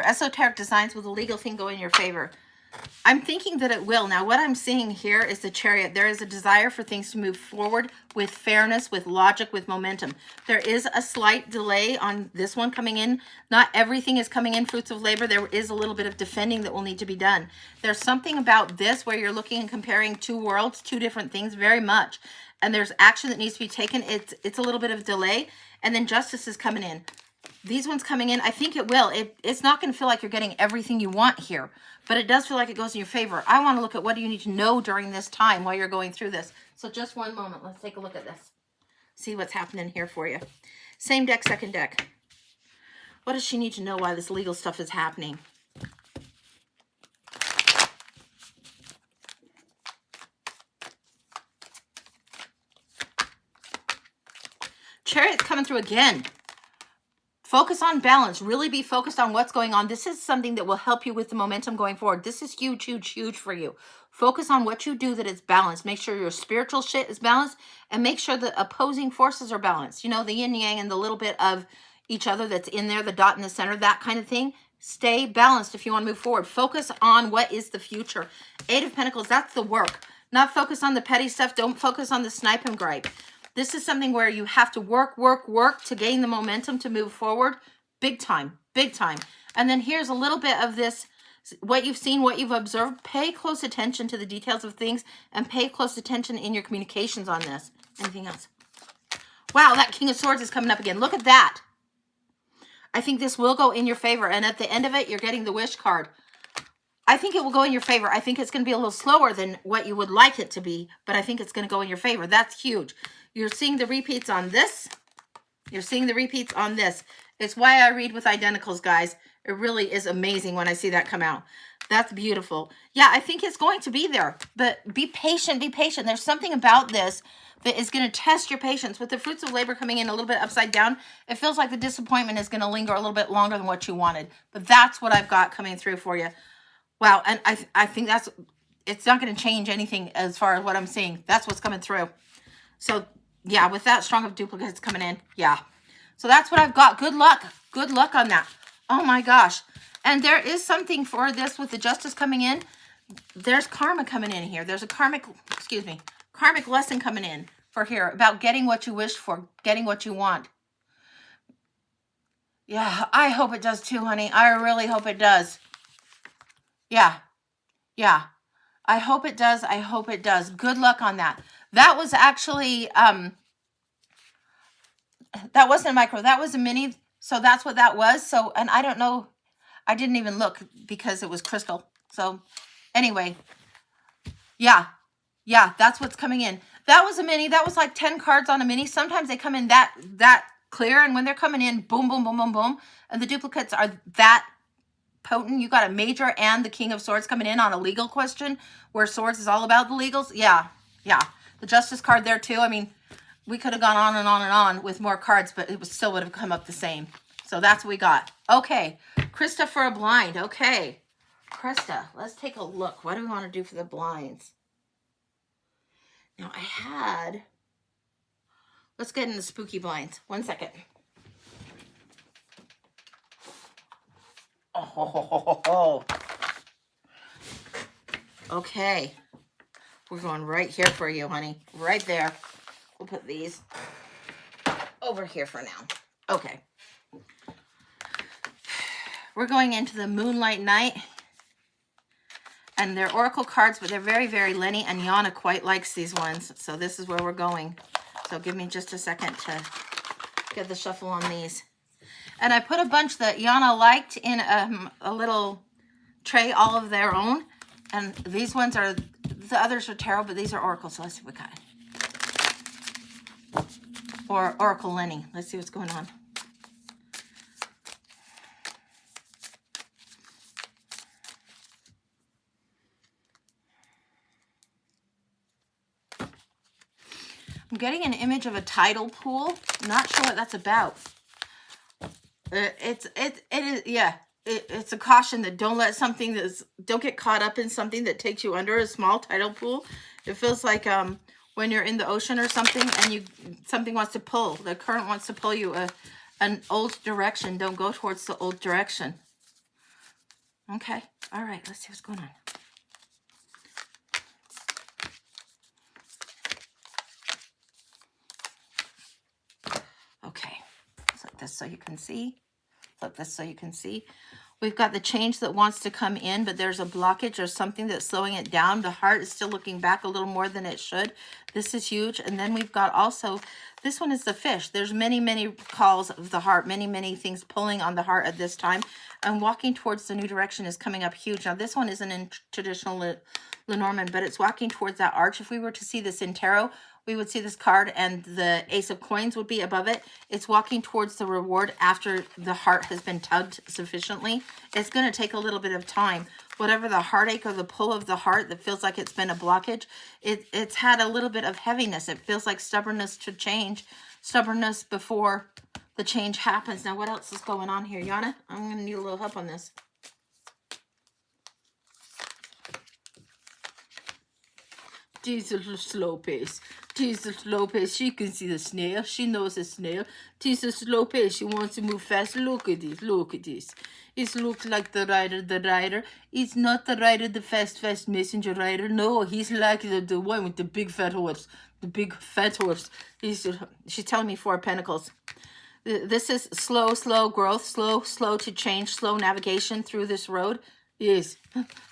For esoteric designs, will the legal thing go in your favor? I'm thinking that it will. Now, what I'm seeing here is the Chariot. There is a desire for things to move forward with fairness, with logic, with momentum. There is a slight delay on this one coming in. Not everything is coming in, fruits of labor. There is a little bit of defending that will need to be done. There's something about this where you're looking and comparing two worlds, two different things very much. And there's action that needs to be taken. It's a little bit of delay. And then justice is coming in. These ones coming in, I think it will. It's not going to feel like you're getting everything you want here, but it does feel like it goes in your favor. I want to look at what do you need to know during this time while you're going through this. So just one moment. Let's take a look at this. See what's happening here for you. Same deck, second deck. What does she need to know why this legal stuff is happening? Chariot's coming through again. Focus on balance. Really be focused on what's going on. This is something that will help you with the momentum going forward. This is huge, huge, huge for you. Focus on what you do that it's balanced. Make sure your spiritual shit is balanced and make sure the opposing forces are balanced. You know, the yin yang and the little bit of each other that's in there, the dot in the center, that kind of thing. Stay balanced if you want to move forward. Focus on what is the future. Eight of Pentacles, that's the work. Not focus on the petty stuff. Don't focus on the snipe and gripe. This is something where you have to work to gain the momentum to move forward. Big time, big time. And then here's a little bit of this, what you've seen, what you've observed. Pay close attention to the details of things and pay close attention in your communications on this. Anything else? Wow, that King of Swords is coming up again. Look at that. I think this will go in your favor. And at the end of it, you're getting the wish card. I think it will go in your favor. I think it's going to be a little slower than what you would like it to be, but I think it's going to go in your favor. That's huge. You're seeing the repeats on this. You're seeing the repeats on this. It's why I read with identicals, guys. It really is amazing when I see that come out. That's beautiful. Yeah, I think it's going to be there, but be patient, be patient. There's something about this that is going to test your patience. With the fruits of labor coming in a little bit upside down, it feels like the disappointment is going to linger a little bit longer than what you wanted, but that's what I've got coming through for you. Wow, and I think it's not going to change anything as far as what I'm seeing. That's what's coming through. So, yeah, with that strong of duplicates coming in, yeah. So that's what I've got. Good luck. Good luck on that. Oh, my gosh. And there is something for this with the justice coming in. There's karma coming in here. There's a karmic lesson coming in for here about getting what you wish for, getting what you want. Yeah, I hope it does too, honey. I really hope it does. Yeah. Yeah. I hope it does. I hope it does. Good luck on that. That was actually, that wasn't a micro. That was a mini. So that's what that was. So, and I don't know. I didn't even look because it was crystal. So anyway, yeah. Yeah, that's what's coming in. That was a mini. That was like 10 cards on a mini. Sometimes they come in that clear. And when they're coming in, boom, boom, boom, boom, boom. And the duplicates are that potent. You got a major and the King of Swords coming in on a legal question where swords is all about the legals. Yeah. Yeah. The justice card there too. I mean, we could have gone on and on and on with more cards, but it still would have come up the same. So that's what we got. Okay. Krista for a blind. Okay. Krista, let's take a look. What do we want to do for the blinds? Now let's get in the spooky blinds. 1 second. Oh. Okay. We're going right here for you, honey. Right there. We'll put these over here for now. Okay. We're going into the Moonlight Night. And they're oracle cards, but they're very, very Lenny, and Yana quite likes these ones. So this is where we're going. So give me just a second to get the shuffle on these. And I put a bunch that Yana liked in a little tray, all of their own. And these ones are, the others are tarot, but these are oracle. So let's see what we got. Or Oracle Lenny. Let's see what's going on. I'm getting an image of a tidal pool. Not sure what that's about. It is, yeah. It's a caution that don't get caught up in something that takes you under a small tidal pool. It feels like when you're in the ocean or something and something wants to pull. The current wants to pull you an old direction. Don't go towards the old direction. Okay. All right. Let's see what's going on. Okay. Flip this so you can see. Flip this so you can see. We've got the change that wants to come in, but there's a blockage or something that's slowing it down. The heart is still looking back a little more than it should. This is huge. And then we've got also, this one is the fish. There's many, many calls of the heart, many, many things pulling on the heart at this time. And walking towards the new direction is coming up huge. Now, this one isn't in traditional Lenormand, but it's walking towards that arch. If we were to see this in tarot, we would see this card and the ace of coins would be above it. It's walking towards the reward after the heart has been tugged sufficiently. It's going to take a little bit of time. Whatever the heartache or the pull of the heart that feels like it's been a blockage, it's had a little bit of heaviness. It feels like stubbornness to change, stubbornness before the change happens. Now, what else is going on here, Yana? I'm going to need a little help on this. Jesus, slow pace. Jesus, slow pace. She can see the snail. She knows the snail. Jesus, slow pace. She wants to move fast. Look at this. Look at this. It looks like the rider. The rider. It's not the rider, the fast messenger rider. No, he's like the one with the big fat horse. The big fat horse. She's telling me 4 of Pentacles. This is slow growth. Slow to change. Slow navigation through this road. Yes,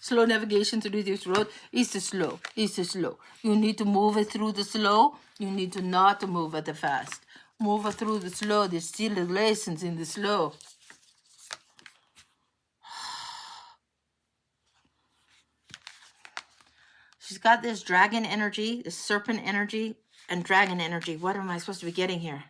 slow navigation through this road is slow. It's slow. You need to move it through the slow. You need to not move it fast. Move it through the slow. There's still lessons in the slow. She's got this dragon energy, this serpent energy, and dragon energy. What am I supposed to be getting here?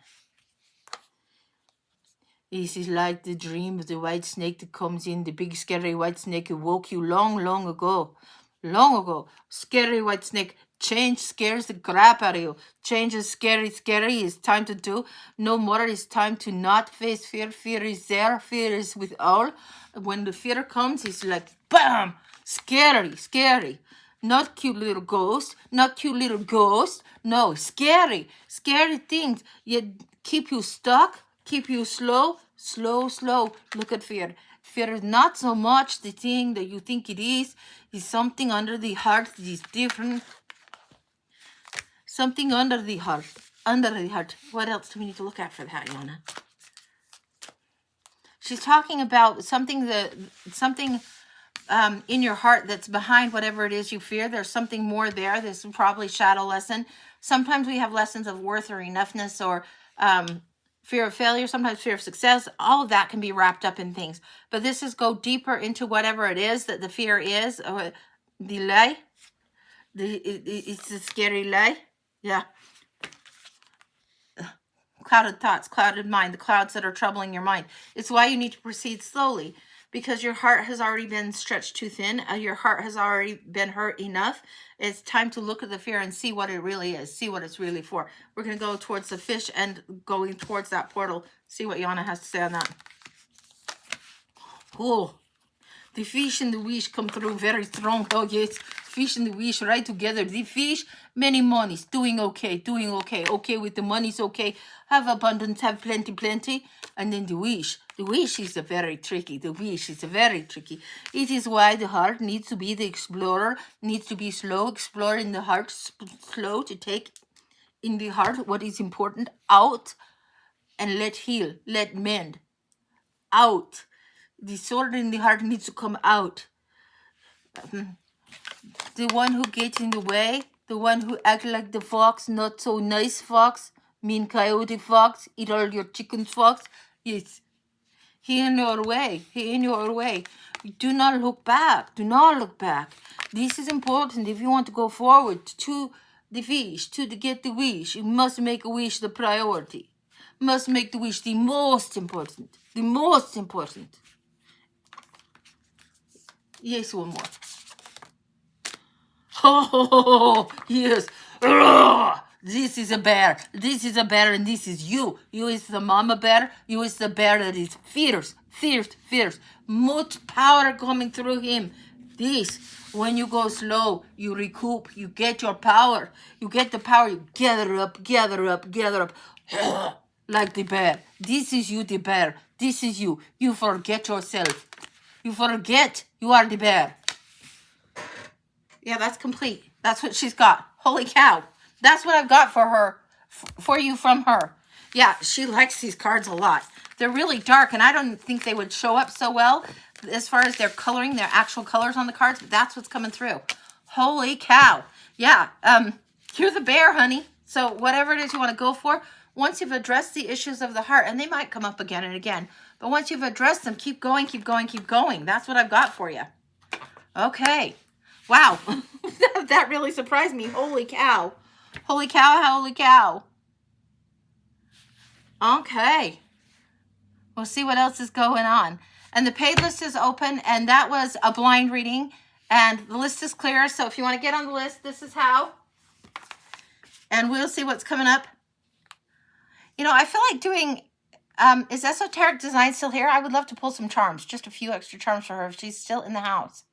This is like the dream of the white snake that comes in, the big scary white snake who woke you long ago. Long ago. Scary white snake. Change scares the crap out of you. Change is scary. Scary is time to do. No more. It's time to not face fear. Fear is there. Fear is with all. When the fear comes, it's like, bam! Scary. Not cute little ghost. Not cute little ghost. No, scary. Scary things. Yet keep you stuck. Keep you slow. Look at fear. Fear is not so much the thing that you think it is. It's something under the heart that is different. Something under the heart. What else do we need to look at for that, Yana? She's talking about something in your heart that's behind whatever it is you fear. There's something more there. This is probably shadow lesson. Sometimes we have lessons of worth or enoughness or fear of failure, sometimes fear of success. All of that can be wrapped up in things. But this is go deeper into whatever it is that the fear is. The lie. It's the scary lie. Yeah. Clouded thoughts, clouded mind, the clouds that are troubling your mind. It's why you need to proceed slowly, because your heart has already been stretched too thin. Your heart has already been hurt enough. It's time to look at the fear and see what it really is, see what it's really for. We're going to go towards the fish and going towards that portal. See what Yana has to say on that. Oh, the fish and the wish come through very strong. Oh, yes. Fish and the wish right together. The fish, many monies, doing okay. Okay with the money's okay. Have abundance, have plenty. And then the wish is very tricky. It is why the heart needs to be the explorer, needs to be slow, explore in the heart, slow to take in the heart what is important out and let heal, let mend out. The sword in the heart needs to come out. The one who gets in the way, the one who acts like the fox, not so nice fox, mean coyote fox, eat all your chickens fox. Yes, he in your way. Do not look back. This is important if you want to go forward to the fish, to get the wish. You must make a wish the priority. Must make the wish the most important. Yes, one more. Oh, yes. This is a bear, and this is you. You is the mama bear. You is the bear that is fierce. Much power coming through him. This, when you go slow, you recoup. You get your power. You get the power. You gather up. Like the bear. This is you, the bear. This is you. You forget yourself. You forget you are the bear. Yeah, that's complete. That's what she's got. Holy cow. That's what I've got for her, for you from her. Yeah, she likes these cards a lot. They're really dark, and I don't think they would show up so well as far as their coloring, their actual colors on the cards, but that's what's coming through. Holy cow. Yeah, you're the bear, honey. So whatever it is you want to go for, once you've addressed the issues of the heart, and they might come up again and again, but once you've addressed them, keep going, keep going, keep going. That's what I've got for you. Okay. Wow. That really surprised me. Holy cow. Holy cow, holy cow. Okay. We'll see what else is going on. And the paid list is open, and that was a blind reading, and the list is clear. So if you want to get on the list, this is how. And we'll see what's coming up. You know, I feel like doing, is Esoteric Design still here? I would love to pull some charms, just a few extra charms for her if she's still in the house.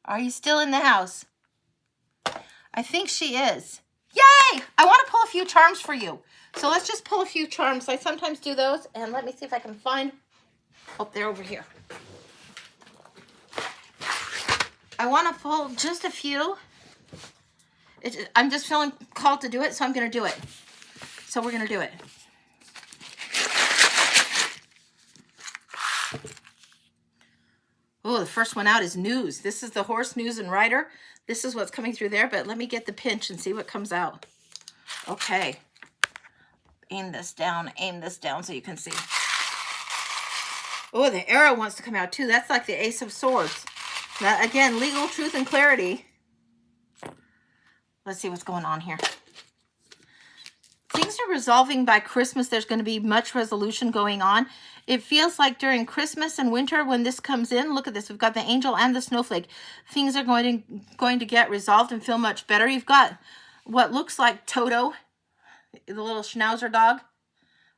Are you still in the house? I think she is. Yay! I want to pull a few charms for you. So let's just pull a few charms. I sometimes do those. And let me see if I can find... Oh, they're over here. I want to pull just a few. I'm just feeling called to do it, so I'm going to do it. So we're going to do it. Oh, the first one out is news. This is the horse, news, and rider. This is what's coming through there, but let me get the pinch and see what comes out. Okay. Aim this down so you can see. Oh, the arrow wants to come out too. That's like the Ace of Swords. That, again, legal truth and clarity. Let's see what's going on here. Things are resolving by Christmas. There's going to be much resolution going on. It feels like during Christmas and winter when this comes in, look at this. We've got the angel and the snowflake. Things are going to get resolved and feel much better. You've got what looks like Toto, the little schnauzer dog.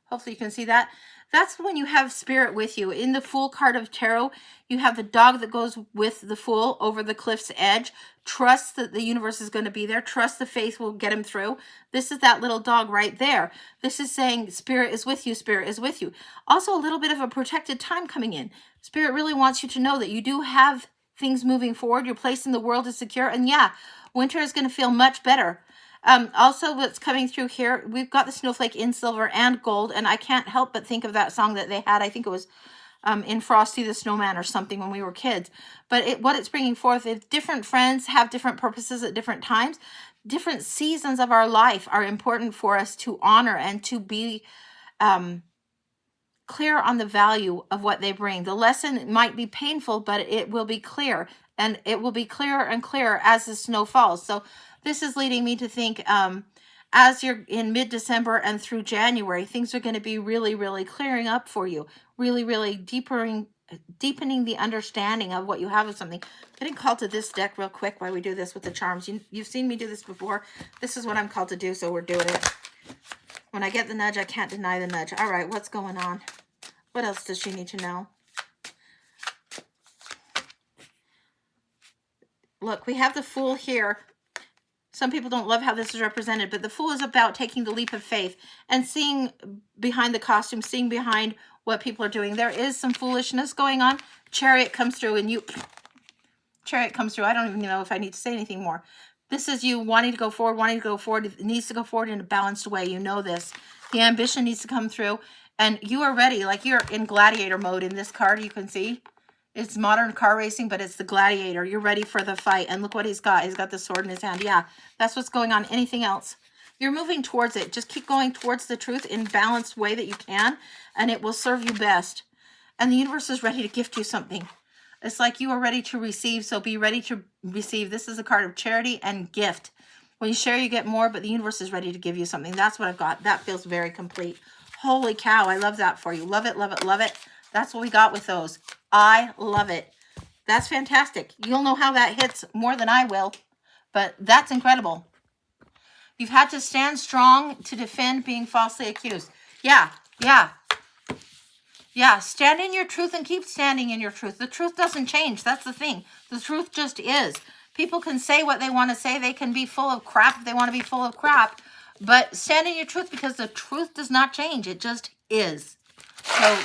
Hopefully you can see that. That's when you have spirit with you. In the Fool card of tarot, you have the dog that goes with the Fool over the cliff's edge. Trust that the universe is going to be there. Trust the faith will get him through. This is that little dog right there. This is saying spirit is with you. Spirit is with you. Also a little bit of a protected time coming in. Spirit really wants you to know that you do have things moving forward. Your place in the world is secure. And yeah, winter is going to feel much better. Also, what's coming through here, we've got the snowflake in silver and gold, and I can't help but think of that song that they had. I think it was in Frosty the Snowman or something when we were kids. But what it's bringing forth is different friends have different purposes at different times. Different seasons of our life are important for us to honor and to be clear on the value of what they bring. The lesson might be painful, but it will be clear, and it will be clearer and clearer as the snow falls. So this is leading me to think as you're in mid-December and through January, things are going to be really, really clearing up for you. Really, really deepening the understanding of what you have of something. Getting called to this deck real quick while we do this with the charms. You've seen me do this before. This is what I'm called to do, so we're doing it. When I get the nudge, I can't deny the nudge. All right, what's going on? What else does she need to know? Look, we have the Fool here. Some people don't love how this is represented, but the Fool is about taking the leap of faith and seeing behind the costume, seeing behind what people are doing. There is some foolishness going on. Chariot comes through and Chariot comes through. I don't even know if I need to say anything more. This is you wanting to go forward, wanting to go forward. It needs to go forward in a balanced way. You know this. The ambition needs to come through, and you are ready. Like you're in gladiator mode in this card, you can see. It's modern car racing, but it's the gladiator. You're ready for the fight. And look what he's got. He's got the sword in his hand. Yeah, that's what's going on. Anything else? You're moving towards it. Just keep going towards the truth in a balanced way that you can, and it will serve you best. And the universe is ready to gift you something. It's like you are ready to receive, so be ready to receive. This is a card of charity and gift. When you share, you get more, but the universe is ready to give you something. That's what I've got. That feels very complete. Holy cow, I love that for you. Love it, love it, love it. That's what we got with those. I love it. That's fantastic. You'll know how that hits more than I will, but that's incredible. You've had to stand strong to defend being falsely accused. Yeah. Stand in your truth and keep standing in your truth. The truth doesn't change. That's the thing. The truth just is. People can say what they want to say. They can be full of crap if they want to be full of crap, but stand in your truth because the truth does not change. It just is. So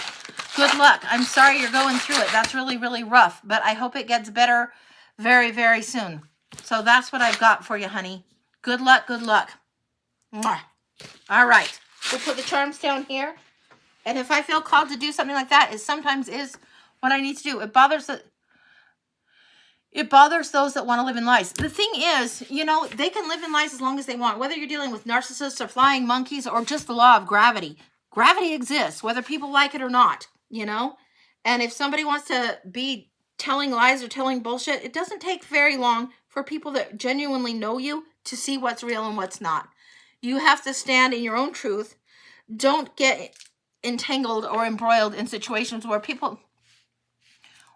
good luck. I'm sorry you're going through it. That's really, really rough, but I hope it gets better very, very soon. So that's what I've got for you, honey. Good luck, good luck. Mwah. All right. We'll put the charms down here. And if I feel called to do something like that, it sometimes is what I need to do. It bothers those that want to live in lies. The thing is, you know, they can live in lies as long as they want, whether you're dealing with narcissists or flying monkeys or just the law of gravity. Gravity exists, whether people like it or not, you know? And if somebody wants to be telling lies or telling bullshit, it doesn't take very long for people that genuinely know you to see what's real and what's not. You have to stand in your own truth. Don't get entangled or embroiled in situations where people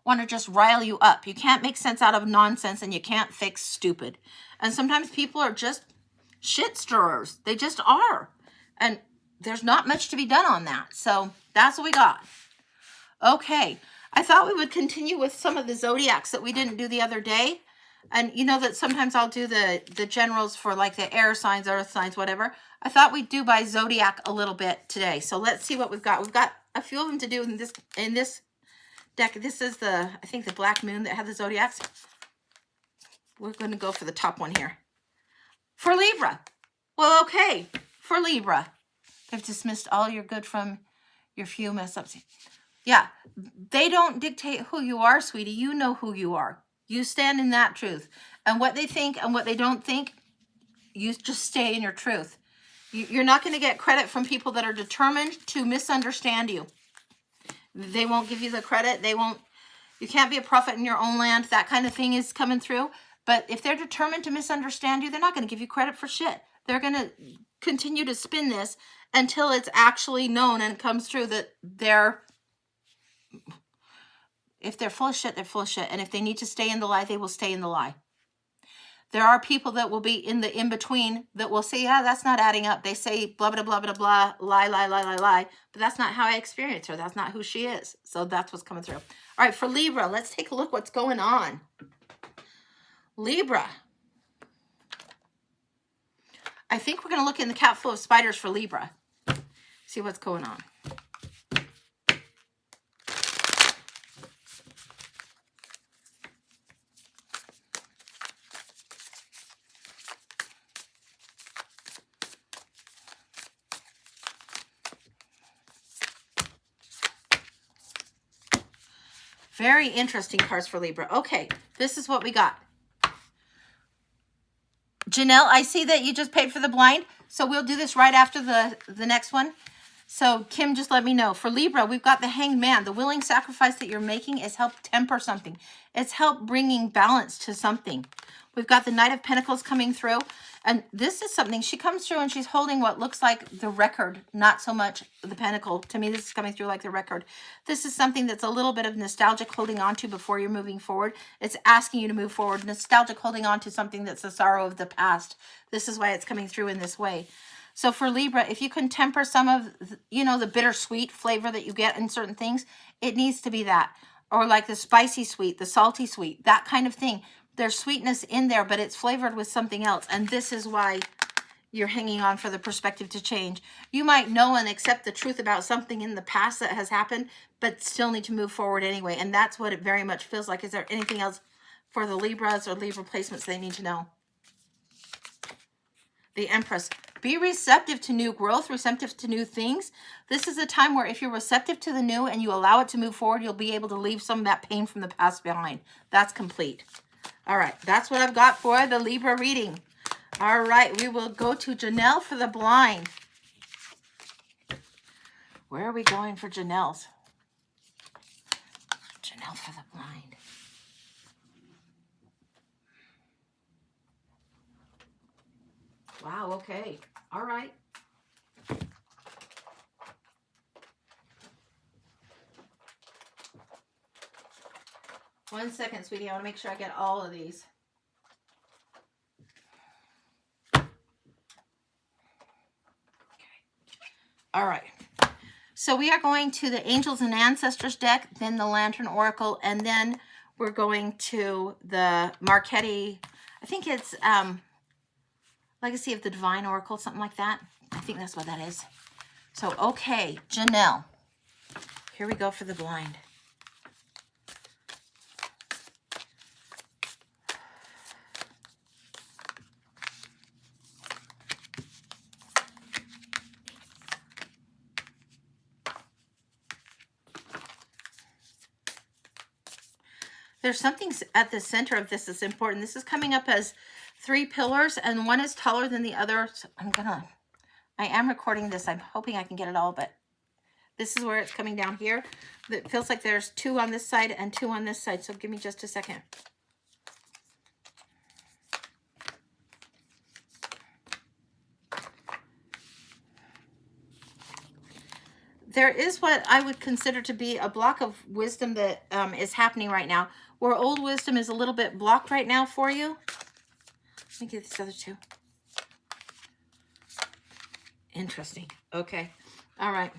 want to just rile you up. You can't make sense out of nonsense, and you can't fix stupid. And sometimes people are just shit stirrers. They just are. And there's not much to be done on that. So that's what we got. Okay. I thought we would continue with some of the zodiacs that we didn't do the other day. And you know that sometimes I'll do the generals for like the air signs, earth signs, whatever. I thought we'd do by zodiac a little bit today. So let's see what we've got. We've got a few of them to do in this deck. This is I think the black moon that had the zodiacs. We're going to go for the top one here. For Libra. Well, okay. For Libra. They've dismissed all your good from your few mess ups. Yeah. They don't dictate who you are, sweetie. You know who you are. You stand in that truth. And what they think and what they don't think, you just stay in your truth. You're not going to get credit from people that are determined to misunderstand you. They won't give you the credit. You can't be a prophet in your own land. That kind of thing is coming through. But if they're determined to misunderstand you, they're not going to give you credit for shit. They're going to continue to spin this until it's actually known and it comes through that if they're full of shit, they're full of shit. And if they need to stay in the lie, they will stay in the lie. There are people that will be in the in-between that will say, yeah, that's not adding up. They say blah, blah, blah, blah, blah, lie, lie, lie, lie, lie. But that's not how I experience her. That's not who she is. So that's what's coming through. All right, for Libra, let's take a look what's going on. Libra. I think we're going to look in the cat full of spiders for Libra. See what's going on. Very interesting cards for Libra. Okay, this is what we got. Janelle, I see that you just paid for the blind, so we'll do this right after the next one. So Kim, just let me know. For Libra, we've got the Hanged Man. The willing sacrifice that you're making is help temper something. It's help bringing balance to something. We've got the Knight of Pentacles coming through. And this is something, she comes through and she's holding what looks like the record, not so much the pentacle. To me, this is coming through like the record. This is something that's a little bit of nostalgic holding on to before you're moving forward. It's asking you to move forward. Nostalgic holding on to something that's the sorrow of the past. This is why it's coming through in this way. So for Libra, if you can temper some of, the bittersweet flavor that you get in certain things, it needs to be that. Or like the spicy sweet, the salty sweet, that kind of thing. There's sweetness in there, but it's flavored with something else. And this is why you're hanging on for the perspective to change. You might know and accept the truth about something in the past that has happened, but still need to move forward anyway. And that's what it very much feels like. Is there anything else for the Libras or Libra placements they need to know? The Empress. Be receptive to new growth, receptive to new things. This is a time where if you're receptive to the new and you allow it to move forward, you'll be able to leave some of that pain from the past behind. That's complete. All right, that's what I've got for the Libra reading. All right, we will go to Janelle for the blind. Where are we going for Janelle's? Janelle for the blind. Wow, okay. All right. One second, sweetie. I want to make sure I get all of these. Okay. All right. So we are going to the Angels and Ancestors deck, then the Lantern Oracle, and then we're going to the Marchetti. I think it's Legacy of the Divine Oracle, something like that. I think that's what that is. So, okay, Janelle, here we go for the blind. There's something at the center of this that's important. This is coming up as 3 pillars, and one is taller than the other. So I am recording this. I'm hoping I can get it all, but this is where it's coming down here. It feels like there's 2 on this side and 2 on this side. So give me just a second. There is what I would consider to be a block of wisdom that is happening right now, where old wisdom is a little bit blocked right now for you. Let me get these other 2. Interesting. Okay. All right.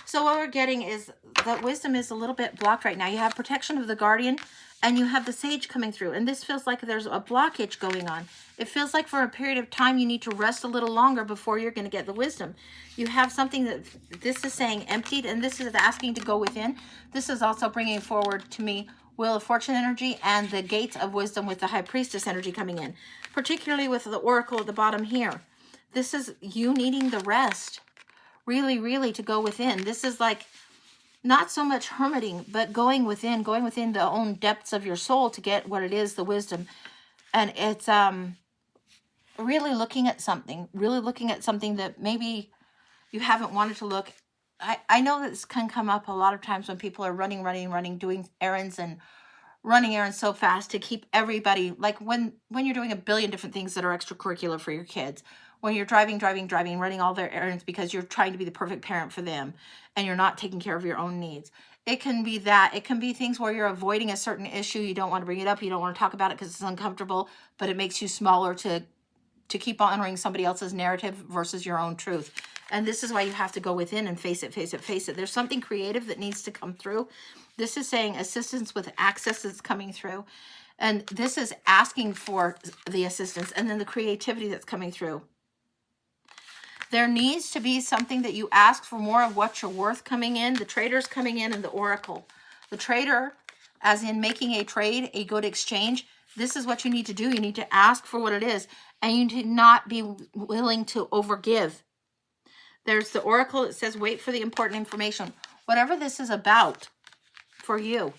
So what we're getting is that wisdom is a little bit blocked right now. You have protection of the guardian, and you have the sage coming through. And this feels like there's a blockage going on. It feels like for a period of time you need to rest a little longer before you're going to get the wisdom. You have something that this is saying emptied, and this is asking to go within. This is also bringing forward to me Wheel of Fortune energy and the Gates of Wisdom with the High Priestess energy coming in, particularly with the Oracle at the bottom here. This is you needing the rest, really, really, to go within. This is like not so much hermiting, but going within the own depths of your soul to get what it is, the wisdom. And it's really looking at something that maybe you haven't wanted to look. I know that this can come up a lot of times when people are running, doing errands and running errands so fast to keep everybody, like when you're doing a billion different things that are extracurricular for your kids, when you're driving, running all their errands because you're trying to be the perfect parent for them and you're not taking care of your own needs. It can be that. It can be things where you're avoiding a certain issue. You don't want to bring it up. You don't want to talk about it because it's uncomfortable, but it makes you smaller to keep honoring somebody else's narrative versus your own truth. And this is why you have to go within and face it. There's something creative that needs to come through. This is saying assistance with access is coming through. And this is asking for the assistance and then the creativity that's coming through. There needs to be something that you ask for more of what you're worth coming in. The trader's coming in and the oracle. The trader, as in making a trade, a good exchange, this is what you need to do. You need to ask for what it is. And you need not be willing to overgive. There's the oracle that says, wait for the important information. Whatever this is about for you,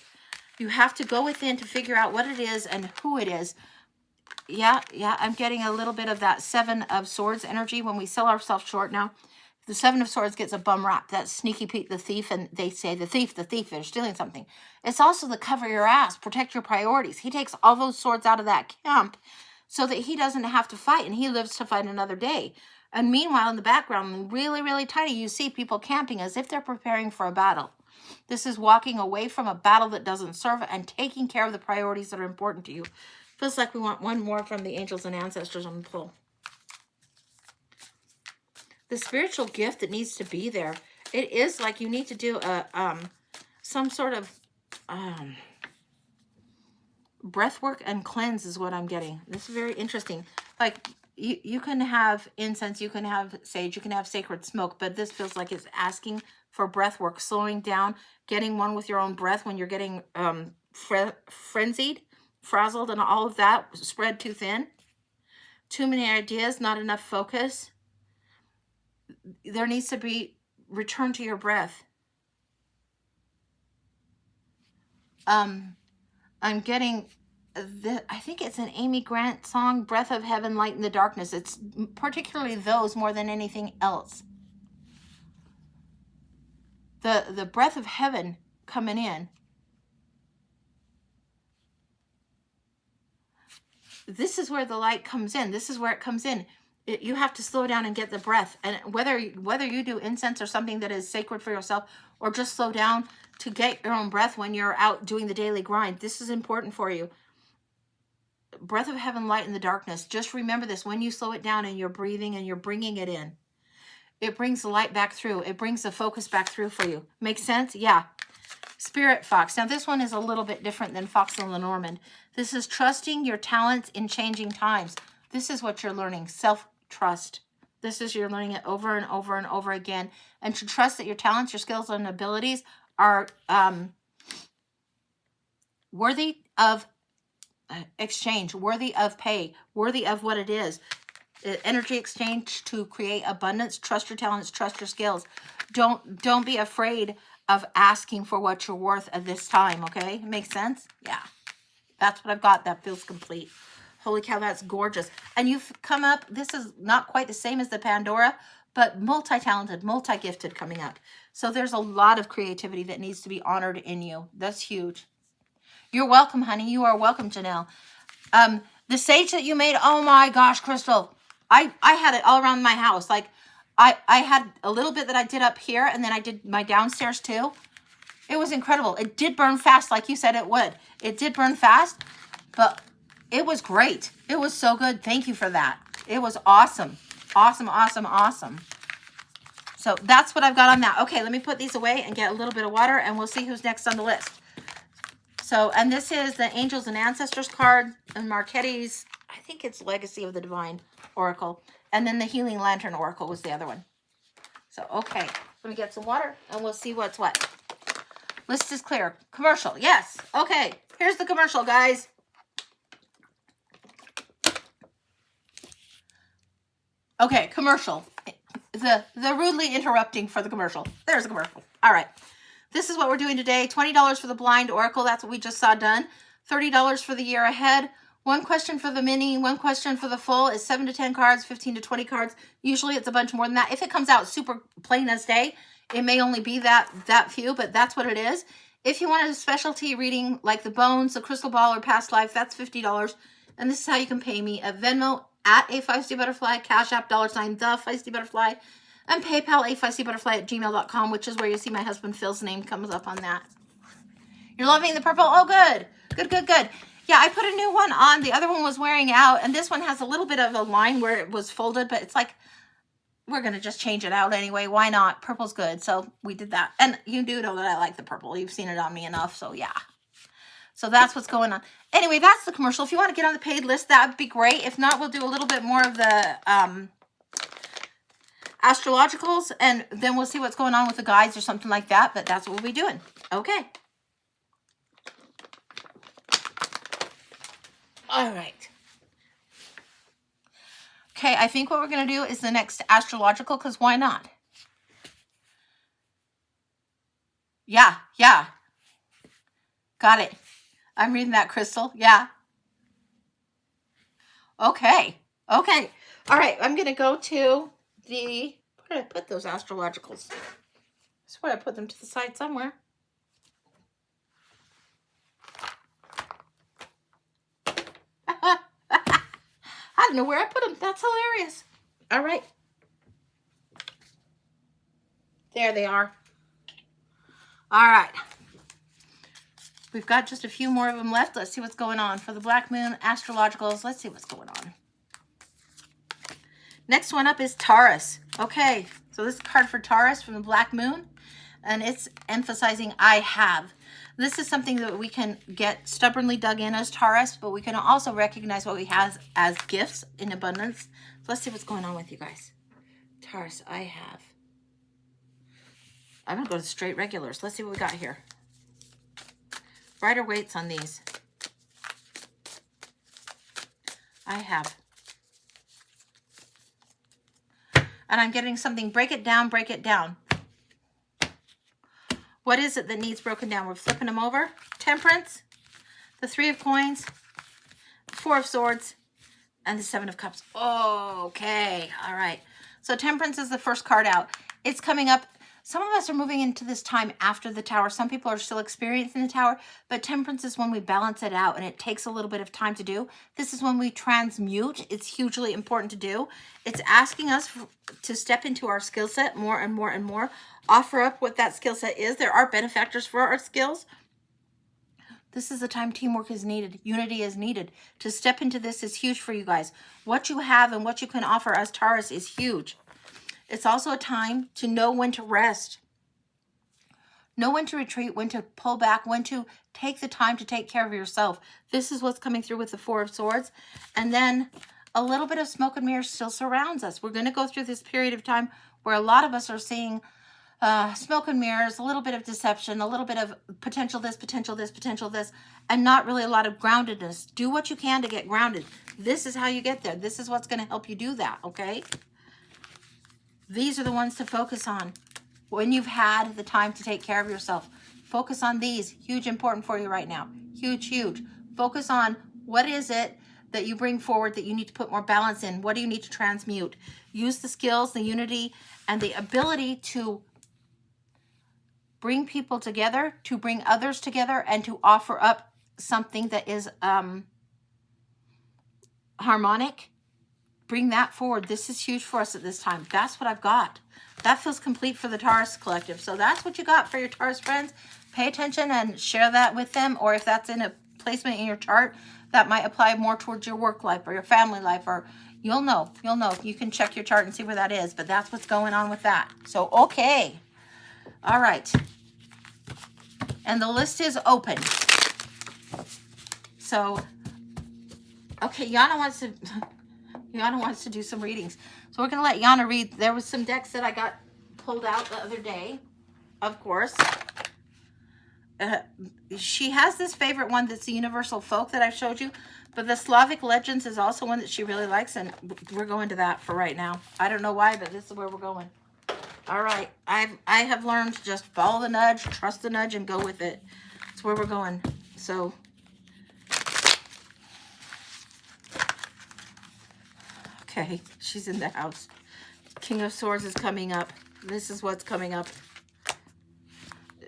you have to go within to figure out what it is and who it is. Yeah, I'm getting a little bit of that 7 of Swords energy when we sell ourselves short now. The 7 of Swords gets a bum rap. That's Sneaky Pete the thief, and they say the thief, they're stealing something. It's also the cover your ass, protect your priorities. He takes all those swords out of that camp so that he doesn't have to fight, and he lives to fight another day. And meanwhile, in the background, really, really tiny, you see people camping as if they're preparing for a battle. This is walking away from a battle that doesn't serve and taking care of the priorities that are important to you. Feels like we want one more from the angels and ancestors on the pull. The spiritual gift that needs to be there. It is like you need to do a some sort of breath work and cleanse is what I'm getting. This is very interesting. Like you can have incense, you can have sage, you can have sacred smoke, but this feels like it's asking for breath work, slowing down, getting one with your own breath when you're getting frenzied, frazzled, and all of that spread too thin. Too many ideas, not enough focus. There needs to be return to your breath. I'm getting I think it's an Amy Grant song, Breath of Heaven, Light in the Darkness. It's particularly those more than anything else. The breath of heaven coming in. This is where the light comes in. This is where it comes in. You have to slow down and get the breath. And whether you do incense or something that is sacred for yourself, or just slow down to get your own breath when you're out doing the daily grind, this is important for you. Breath of heaven, light in the darkness. Just remember this. When you slow it down and you're breathing and you're bringing it in, it brings the light back through. It brings the focus back through for you. Makes sense? Yeah. Spirit Fox. Now this one is a little bit different than Fox and Lenormand. This is trusting your talents in changing times. This is what you're learning. Self-trust. This is you're learning it over and over and over again. And to trust that your talents, your skills, and abilities are worthy of exchange, worthy of pay, worthy of what it is. Energy exchange to create abundance. Trust your talents, trust your skills. Don't be afraid of asking for what you're worth at this time, okay? Makes sense? Yeah. That's what I've got. That feels complete. Holy cow, that's gorgeous. And you've come up, this is not quite the same as the Pandora, but multi-talented, multi-gifted coming up. So there's a lot of creativity that needs to be honored in you. That's huge. You're welcome, honey. You are welcome, Janelle. The sage that you made, oh my gosh, Crystal. I had it all around my house. Like, I had a little bit that I did up here, and then I did my downstairs too. It was incredible. It did burn fast, like you said it would. It did burn fast, but it was great. It was so good. Thank you for that. It was awesome. Awesome, awesome, awesome. So that's what I've got on that. Okay, let me put these away and get a little bit of water, and we'll see who's next on the list. So, and this is the Angels and Ancestors card, and Marquette's, I think it's Legacy of the Divine Oracle. And then the Healing Lantern Oracle was the other one. So, okay, let me get some water, and we'll see what's what. List is clear. Commercial, yes. Okay, here's the commercial, guys. Okay, commercial. The rudely interrupting for the commercial. There's a commercial. All right. This is what we're doing today. $20 for the blind oracle. That's what we just saw done. $30 for the year ahead. One question for the mini, one question for the full is 7 to 10 cards, 15 to 20 cards. Usually it's a bunch more than that. If it comes out super plain as day, it may only be that few, but that's what it is. If you want a specialty reading like the bones, the crystal ball, or past life, that's $50. And this is how you can pay me at Venmo at @AFeistyButterfly, Cash App $, the Feisty Butterfly, and PayPal @FeistyButterfly@gmail.com, which is where you see my husband Phil's name comes up on that. You're loving the purple? Oh, good. Good, good, good. Yeah, I put a new one on. The other one was wearing out, and this one has a little bit of a line where it was folded, but it's like, we're going to just change it out anyway. Why not? Purple's good. So we did that. And you do know that I like the purple. You've seen it on me enough, so yeah. So that's what's going on. Anyway, that's the commercial. If you want to get on the paid list, that would be great. If not, we'll do a little bit more of the astrologicals, and then we'll see what's going on with the guides or something like that. But that's what we'll be doing. Okay. All right. Okay, I think what we're going to do is the next astrological, because why not? Yeah. Got it. I'm reading that, Crystal. Yeah. Okay. All right, I'm going to go to the... Where did I put those astrologicals? I swear I put them to the side somewhere. I don't know where I put them. That's hilarious. All right. There they are. All right. We've got just a few more of them left. Let's see what's going on. For the Black Moon Astrologicals, let's see what's going on. Next one up is Taurus. Okay, so this card for Taurus from the Black Moon, and it's emphasizing I have. This is something that we can get stubbornly dug in as Taurus, but we can also recognize what we have as gifts in abundance. So let's see what's going on with you guys. Taurus, I have. I'm going to go to straight regulars. Let's see what we got here. Rider weights on these. I have. And I'm getting something, break it down, break it down. What is it that needs broken down? We're flipping them over. Temperance, the 3 of Coins, 4 of Swords, and the 7 of Cups. Okay, all right. So Temperance is the first card out. It's coming up. Some of us are moving into this time after the Tower. Some people are still experiencing the Tower, but Temperance is when we balance it out, and it takes a little bit of time to do. This is when we transmute. It's hugely important to do. It's asking us to step into our skill set more and more and more. Offer up what that skill set is. There are benefactors for our skills. This is the time teamwork is needed. Unity is needed. To step into this is huge for you guys. What you have and what you can offer as Taurus is huge. It's also a time to know when to rest. Know when to retreat, when to pull back, when to take the time to take care of yourself. This is what's coming through with the 4 of Swords. And then a little bit of smoke and mirrors still surrounds us. We're going to go through this period of time where a lot of us are seeing smoke and mirrors, a little bit of deception, a little bit of potential this, potential this, potential this, and not really a lot of groundedness. Do what you can to get grounded. This is how you get there. This is what's going to help you do that, okay? These are the ones to focus on when you've had the time to take care of yourself. Focus on these. Huge, important for you right now. Huge, huge. Focus on what is it that you bring forward that you need to put more balance in. What do you need to transmute? Use the skills, the unity, and the ability to bring people together, to bring others together, and to offer up something that is harmonic. Bring that forward. This is huge for us at this time. That's what I've got. That feels complete for the Taurus collective. So that's what you got for your Taurus friends. Pay attention and share that with them. Or if that's in a placement in your chart, that might apply more towards your work life or your family life, or you'll know. You can check your chart and see where that is, but that's what's going on with that. So, okay. All right. And the list is open. So, okay, Yana wants to do some readings. So we're going to let Yana read. There was some decks that I got pulled out the other day, of course. She has this favorite one that's the Universal Folk that I showed you, but the Slavic Legends is also one that she really likes, and we're going to that for right now. I don't know why, but this is where we're going. All right. I have learned to just follow the nudge, trust the nudge, and go with it. That's where we're going. So, okay, she's in the house. King of Swords is coming up. This is what's coming up.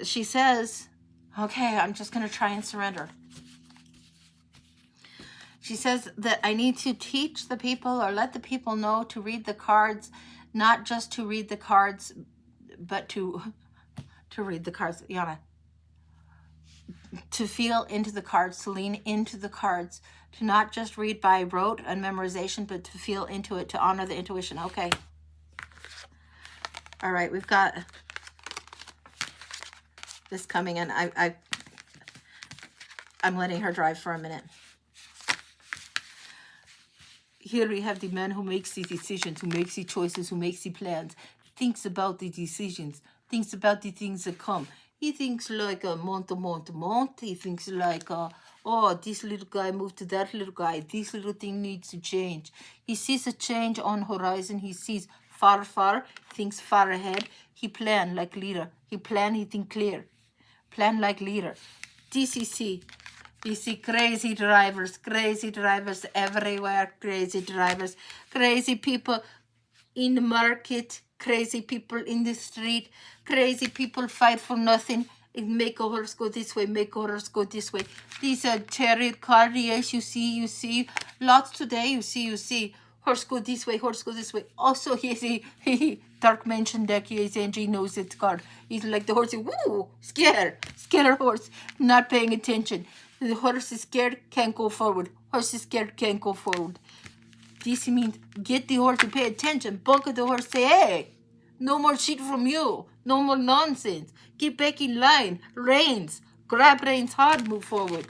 She says, okay, I'm just going to try and surrender. She says that I need to teach the people or let the people know to read the cards, not just to read the cards, but to read the cards, Yana. To feel into the cards, to lean into the cards, to not just read by rote and memorization, but to feel into it, to honor the intuition. Okay. All right, we've got this coming in. I'm letting her drive for a minute. Here we have the man who makes the decisions, who makes the choices, who makes the plans, thinks about the decisions, thinks about the things that come. He thinks like a month. He thinks like, oh, this little guy moved to that little guy. This little thing needs to change. He sees a change on horizon. He sees far, thinks far ahead. He plan like leader. He think clear. Plan like leader. DCC. You see crazy drivers everywhere, crazy drivers, crazy people in the market, crazy people in the street, crazy people fight for nothing. Make a horse go this way, make a horse go this way. These are chariot card, yes, you see. Lots today, you see. Horse go this way, horse go this way. Also, you see, Dark Mansion deck, yes, Angie knows its card. He's like the horse, woo, scared horse, not paying attention. The horse is scared, can't go forward. Horse is scared, can't go forward. This means get the horse to pay attention. Buck at the horse, say, hey, no more shit from you. No more nonsense. Get back in line. Reins. Grab reins hard, move forward.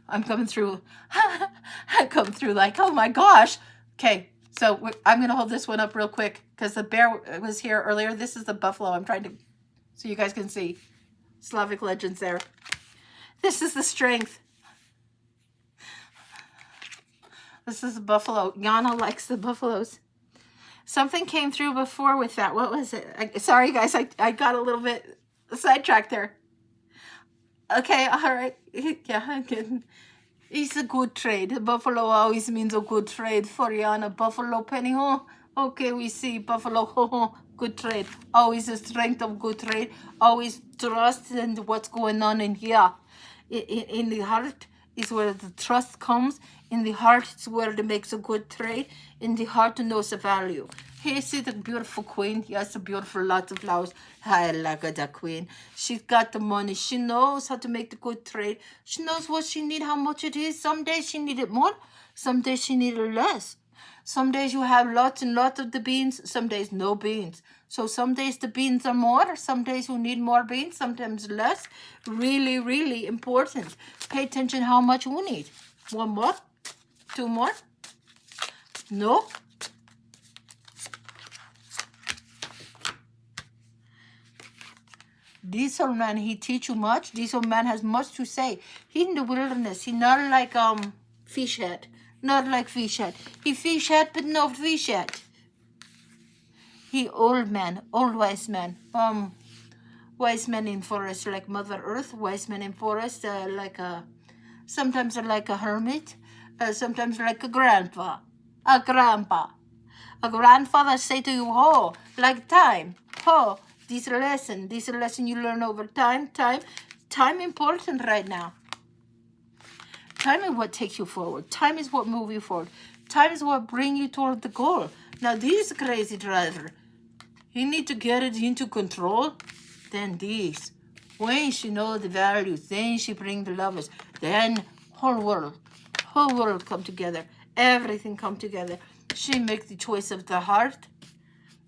I'm coming through. I come through like, oh my gosh. Okay, so I'm going to hold this one up real quick because the bear was here earlier. This is the buffalo. I'm trying to, so you guys can see. Slavic Legends there. This is the strength. This is a buffalo. Yana likes the buffaloes. Something came through before with that. What was it? Sorry, guys. I got a little bit sidetracked there. Okay, all right. Yeah, I'm kidding. It's a good trade. Buffalo always means a good trade for Yana. Buffalo penny, oh. Okay, we see buffalo, oh, good trade. Always a strength of good trade. Always trust in what's going on in here. In the heart is where the trust comes. In the heart is where it makes a good trade. In the heart knows the value. Here, see the beautiful queen. Yes, a beautiful, lots of flowers. I like that queen. She's got the money. She knows how to make the good trade. She knows what she needs, how much it is. Some days she needed more. Some days she needed less. Some days you have lots and lots of the beans, some days no beans. So some days the beans are more, some days you need more beans, sometimes less. Really, really important. Pay attention how much you need. One more? Two more? No? This old man, he teach you much. This old man has much to say. He in the wilderness. He not like fish head. Not like fish head. He fish head, but no fish head. He old man, old wise man. Wise man in forest like Mother Earth. Wise man in forest like a, sometimes like a hermit. Sometimes like a grandpa. A grandpa. A grandfather say to you, oh, like time. Oh, this lesson you learn over time. Time important right now. Time is what takes you forward. Time is what moves you forward. Time is what brings you toward the goal. Now this crazy driver, he need to get it into control. Then this, when she know the values, then she bring the lovers. Then whole world come together. Everything come together. She make the choice of the heart.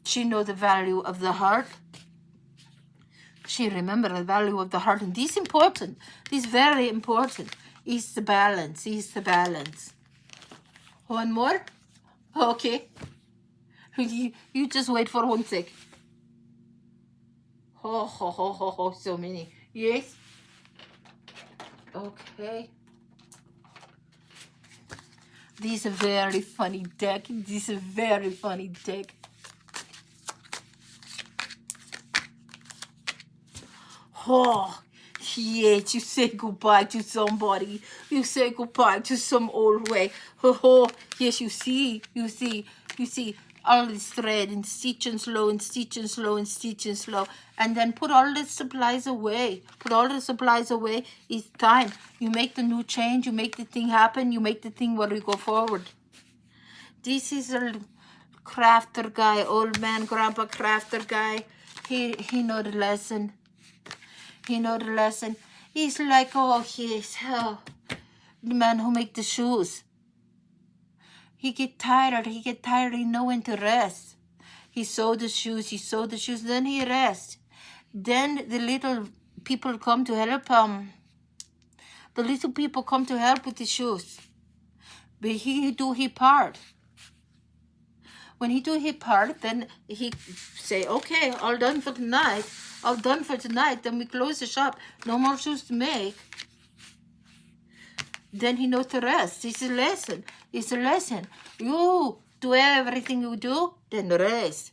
She know the value of the heart. She remember the value of the heart. And this important. This very important. Is the balance. Is the balance. One more? Okay. You just wait for 1 sec. Oh, so many. Yes. Okay. This is a very funny deck. This is a very funny deck. Oh, yes, you say goodbye to somebody. You say goodbye to some old way. Oh, yes, you see. All this thread and stitch and slow and stitch and slow and stitch and slow. And then put all the supplies away. Put all the supplies away. It's time. You make the new change. You make the thing happen. You make the thing where we go forward. This is a crafter guy, old man, grandpa crafter guy. He know the lesson. He know the lesson. He's like, oh, the man who make the shoes. He get tired. He know when to rest. He sew the shoes. Then he rest. Then the little people come to help him. The little people come to help with the shoes. But he do his part. When he do his part, then he say, okay, all done for tonight. Then we close the shop. No more shoes to make. Then he knows the rest. It's a lesson. You do everything you do, then the rest.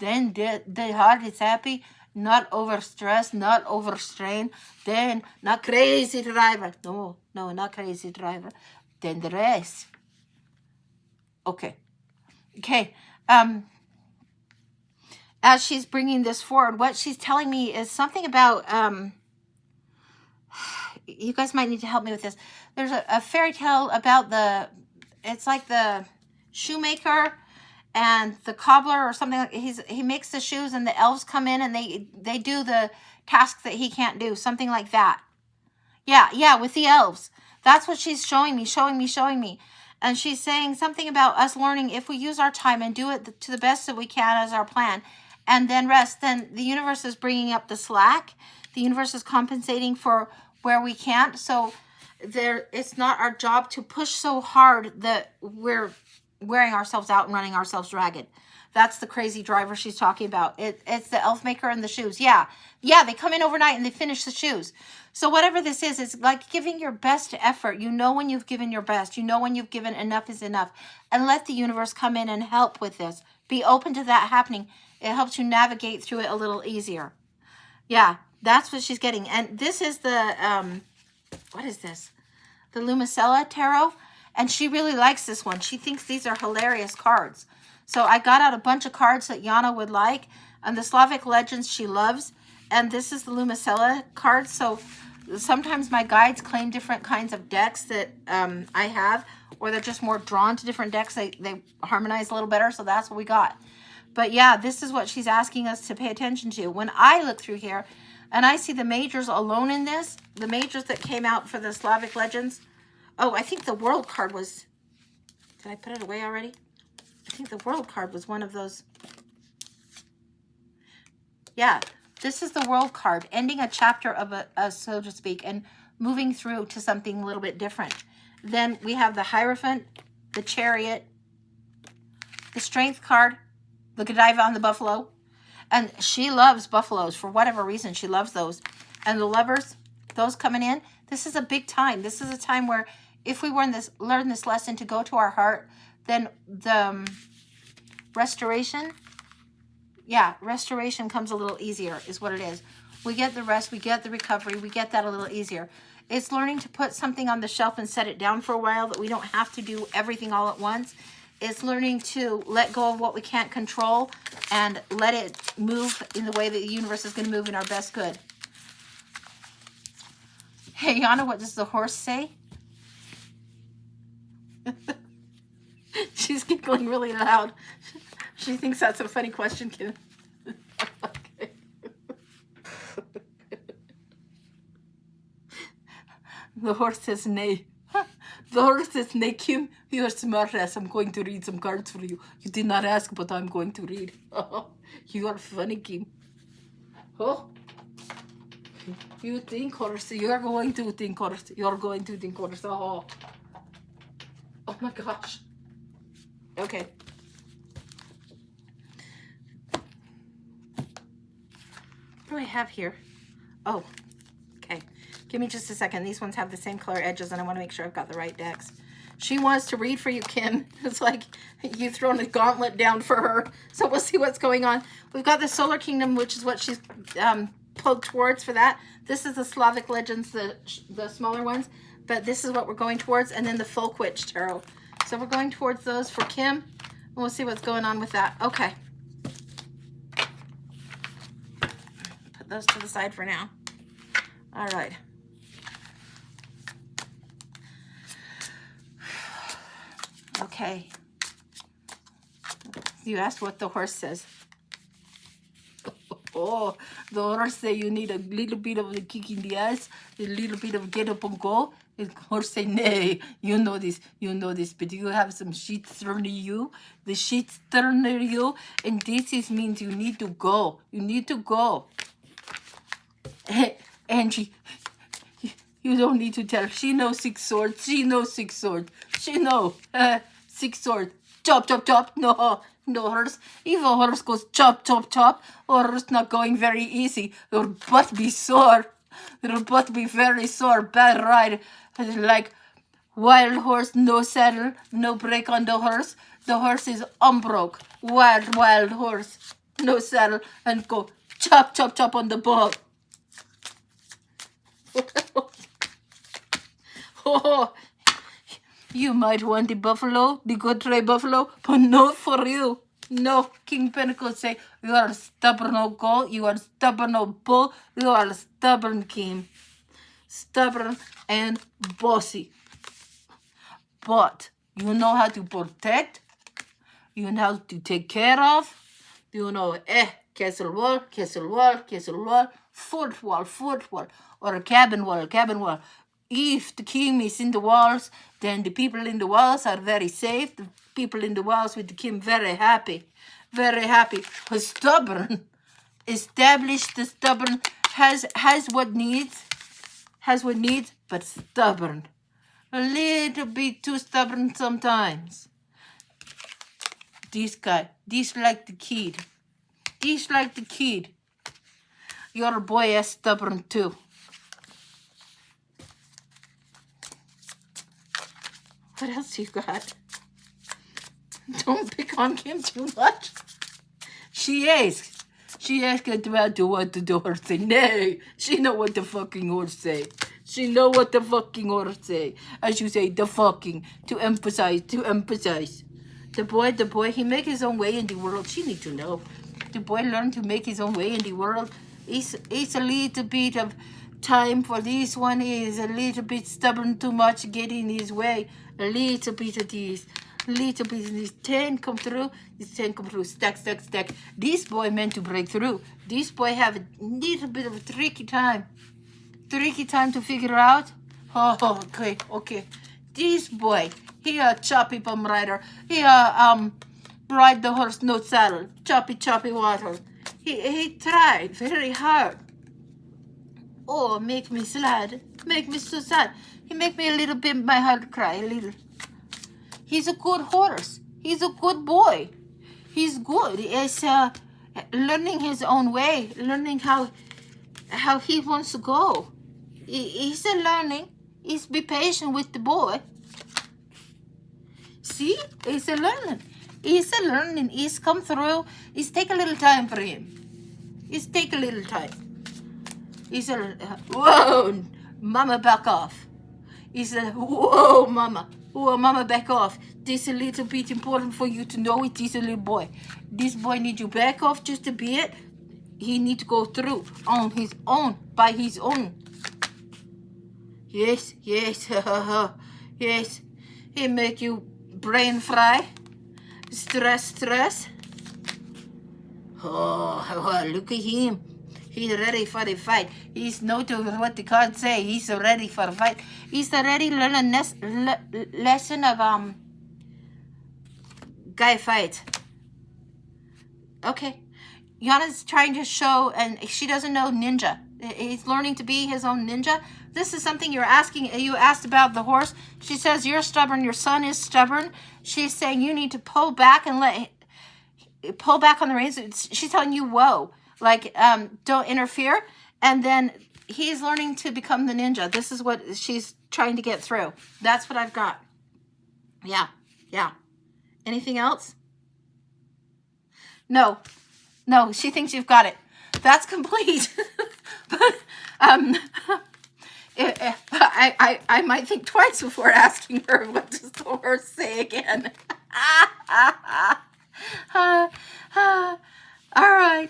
Then the heart is happy, not overstressed, not overstrained. Then not crazy driver. No, not crazy driver. Then the rest. Okay. As she's bringing this forward, what she's telling me is something about, you guys might need to help me with this. There's a fairy tale about it's like the shoemaker and the cobbler or something. He makes the shoes and the elves come in and they do the task that he can't do, something like that. Yeah, with the elves. That's what she's showing me. And she's saying something about us learning if we use our time and do it to the best that we can as our plan and then rest, then the universe is bringing up the slack. The universe is compensating for where we can't. So it's not our job to push so hard that we're wearing ourselves out and running ourselves ragged. That's the crazy driver she's talking about. It's the elf maker and the shoes. Yeah, they come in overnight and they finish the shoes. So whatever this is, it's like giving your best effort. You know when you've given your best. You know when you've given enough is enough. And let the universe come in and help with this. Be open to that happening. It helps you navigate through it a little easier. Yeah, that's what she's getting. And this is the, what is this? The Lumicella Tarot. And she really likes this one. She thinks these are hilarious cards. So I got out a bunch of cards that Yana would like. And the Slavic legends she loves. And this is the Lumicella card. So sometimes my guides claim different kinds of decks that I have. Or they're just more drawn to different decks. They harmonize a little better. So that's what we got. But yeah, this is what she's asking us to pay attention to. When I look through here and I see the majors alone in this. The majors that came out for the Slavic legends. Oh, I think the world card was... Did I put it away already? think the World card was one of those. Yeah, this is the World card, ending a chapter of a so to speak, and moving through to something a little bit different. Then we have the Hierophant, the Chariot, the Strength card, the Godiva on the Buffalo. And she loves buffaloes for whatever reason. She loves those. And the Lovers, those coming in. This is a big time. This is a time where if we learn this lesson to go to our heart, then the restoration, yeah, restoration comes a little easier is what it is. We get the rest, we get the recovery, we get that a little easier. It's learning to put something on the shelf and set it down for a while, that we don't have to do everything all at once. It's learning to let go of what we can't control and let it move in the way that the universe is going to move in our best good. Hey, Yana, what does the horse say? She's giggling really loud. She thinks that's a funny question, Kim. Okay. The horse says nay. The horse says, nay, Kim, you're smart ass. I'm going to read some cards for you. You did not ask, but I'm going to read. You are funny, Kim. Oh, you think, horse. You're going to think, horse. You're going to think, horse. Oh my gosh. Okay. What do I have here? Oh, okay. Give me just a second. These ones have the same color edges, and I want to make sure I've got the right decks. She wants to read for you, Kim. It's like you've thrown a gauntlet down for her. So we'll see what's going on. We've got the Solar Kingdom, which is what she's poked towards for that. This is the Slavic Legends, the smaller ones. But this is what we're going towards. And then the Folk Witch Tarot. So we're going towards those for Kim. And we'll see what's going on with that. Okay. Put those to the side for now. All right. Okay. You asked what the horse says. Oh, the horse say you need a little bit of a kick in the ass, a little bit of get up and go. The horse say, nay, you know this, but you have some shit thrown at you. The shit's thrown at you, and this means you need to go. You need to go. Angie, you don't need to tell. She knows 6 swords. She knows 6 swords. She knows 6 swords. Chop, chop, chop. No horse. If a horse goes chop, chop, chop, horse not going very easy. Your butt be sore. Your butt be very sore. Bad ride. Like wild horse, no saddle, no break on the horse. The horse is unbroke. Wild horse, no saddle, and go chop, chop, chop on the bull. Oh, you might want the buffalo, the good ray buffalo, but not for you. No, King Pentacles say, you are stubborn, oh girl. You are stubborn, oh bull. You are stubborn, King. Stubborn and bossy. But you know how to protect. You know how to take care of. You know, castle wall, fort wall, or a cabin wall. If the king is in the walls, then the people in the walls are very safe. The people in the walls with the king very happy. Very happy. But stubborn. Established the stubborn. Has what needs. But stubborn. A little bit too stubborn sometimes. This guy. This like the kid. Your boy is stubborn too. What else you got? Don't pick on Kim too much. She asked about what the horse say. Nay, she know what the fucking horse say. As you say, the fucking, to emphasize. The boy, he make his own way in the world. She need to know. The boy learned to make his own way in the world. It's a little bit of time for this one. He is a little bit stubborn too much, getting his way. A little bit of this. This 10 come through. Stack. This boy meant to break through. This boy have a little bit of a tricky time to figure out. Oh, okay. This boy, he a choppy bum rider. He ride the horse no saddle, choppy choppy water. He tried very hard. Oh, make me sad, make me so sad. He make me a little bit, my heart cry a little. He's a good horse. He's a good boy. He's good. He's learning his own way, learning how he wants to go. He's a learning. He's be patient with the boy. See, he's a learning. He's a learning. He's come through. He's take a little time for him. He's take a little time. He said, whoa, mama, back off. He said, whoa, mama. Whoa, mama, back off. This is a little bit important for you to know. It is a little boy. This boy needs you back off just a bit. He need to go through on his own, by his own. Yes, yes, yes. He make you brain fry. Stress. Oh, look at him. He's ready for the fight. He's no to what the cards say. He's ready for the fight. He's already learned a lesson of guy fight. Okay. Yana's trying to show, and she doesn't know ninja. He's learning to be his own ninja. This is something you're asking. You asked about the horse. She says, you're stubborn. Your son is stubborn. She's saying you need to pull back and pull back on the reins. She's telling you, whoa. Like, don't interfere. And then he's learning to become the ninja. This is what she's trying to get through. That's what I've got. Yeah. Anything else? No, she thinks you've got it. That's complete. But I might think twice before asking her, what does the horse say again? All right.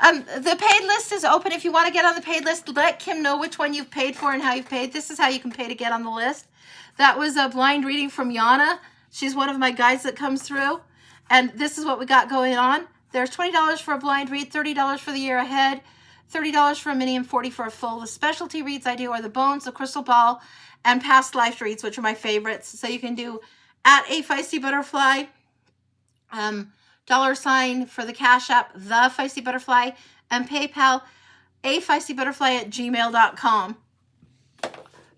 The paid list is open. If you want to get on the paid list, let Kim know which one you've paid for and how you've paid. This is how you can pay to get on the list. That was a blind reading from Yana. She's one of my guides that comes through. And this is what we got going on. There's $20 for a blind read, $30 for the year ahead, $30 for a mini, and $40 for a full. The specialty reads I do are the bones, the crystal ball, and past life reads, which are my favorites. So you can do at A Feisty Butterfly, $ for the Cash App, The Feisty Butterfly, and PayPal, afeistybutterfly@gmail.com.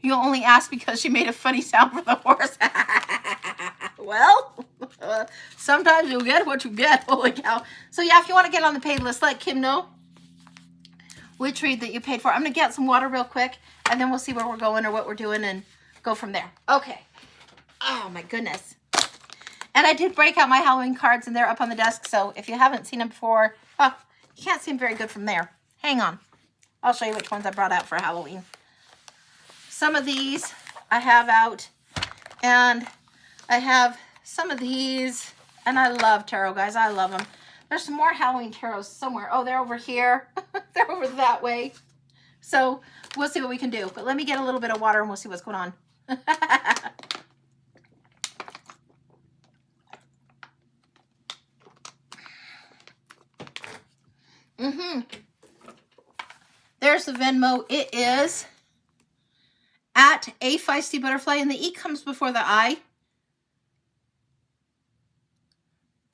You only asked because she made a funny sound for the horse. Well, sometimes you'll get what you get. Holy cow. So yeah, if you want to get on the paid list, let Kim know which read that you paid for. I'm going to get some water real quick, and then we'll see where we're going or what we're doing and go from there. Okay. Oh, my goodness. And I did break out my Halloween cards, and they're up on the desk. So if you haven't seen them before, oh, you can't see them very good from there. Hang on. I'll show you which ones I brought out for Halloween. Some of these I have out, and I have some of these, and I love tarot, guys. I love them. There's some more Halloween tarots somewhere. Oh, they're over here. They're over that way. So we'll see what we can do. But let me get a little bit of water, and we'll see what's going on. There's the Venmo. It is at A Feisty Butterfly, and the E comes before the I.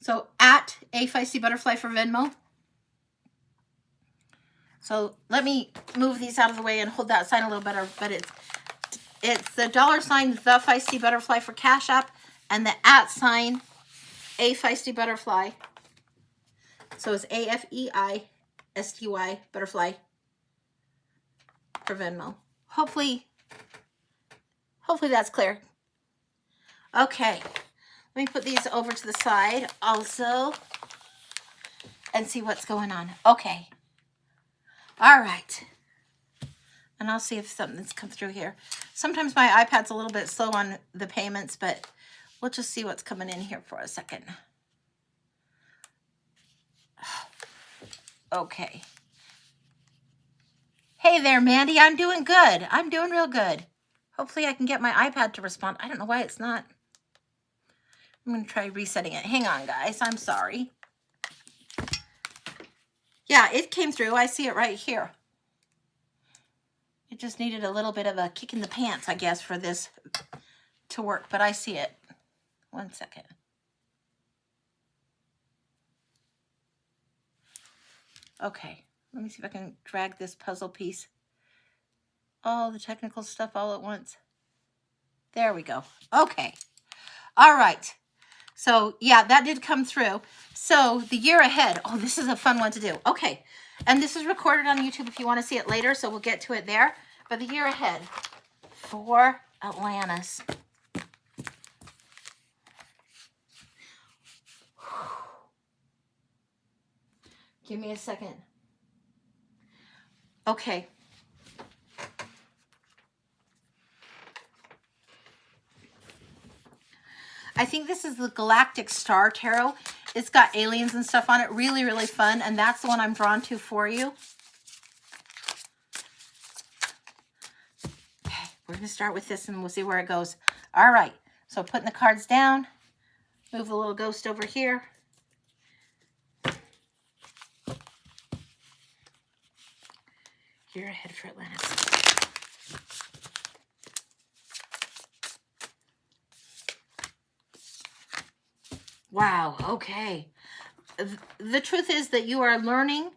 So at A Feisty Butterfly for Venmo. So let me move these out of the way and hold that sign a little better. But it's the $ The Feisty Butterfly for Cash App, and the @ A Feisty Butterfly. So it's AFEISTY Butterfly for Venmo. Hopefully that's clear. Okay. Let me put these over to the side also and see what's going on. Okay. All right. And I'll see if something's come through here. Sometimes my iPad's a little bit slow on the payments, but we'll just see what's coming in here for a second. Okay. Hey there, Mandy. I'm doing good. I'm doing real good. Hopefully I can get my iPad to respond. I don't know why it's not. I'm going to try resetting it. Hang on, guys. I'm sorry. Yeah, it came through. I see it right here. It just needed a little bit of a kick in the pants, I guess, for this to work, but I see it. 1 second. Okay, let me see if I can drag this puzzle piece. All the technical stuff all at once. There we go. Okay. All right. So yeah, that did come through. So the year ahead. Oh, this is a fun one to do. Okay. And this is recorded on YouTube if you want to see it later. So we'll get to it there. But the year ahead for Atlantis. Give me a second. Okay. I think this is the Galactic Star Tarot. It's got aliens and stuff on it. Really, really fun. And that's the one I'm drawn to for you. Okay, we're going to start with this and we'll see where it goes. All right. So putting the cards down. Move the little ghost over here. Year ahead for Atlantis. Wow, okay. The truth is that you are learning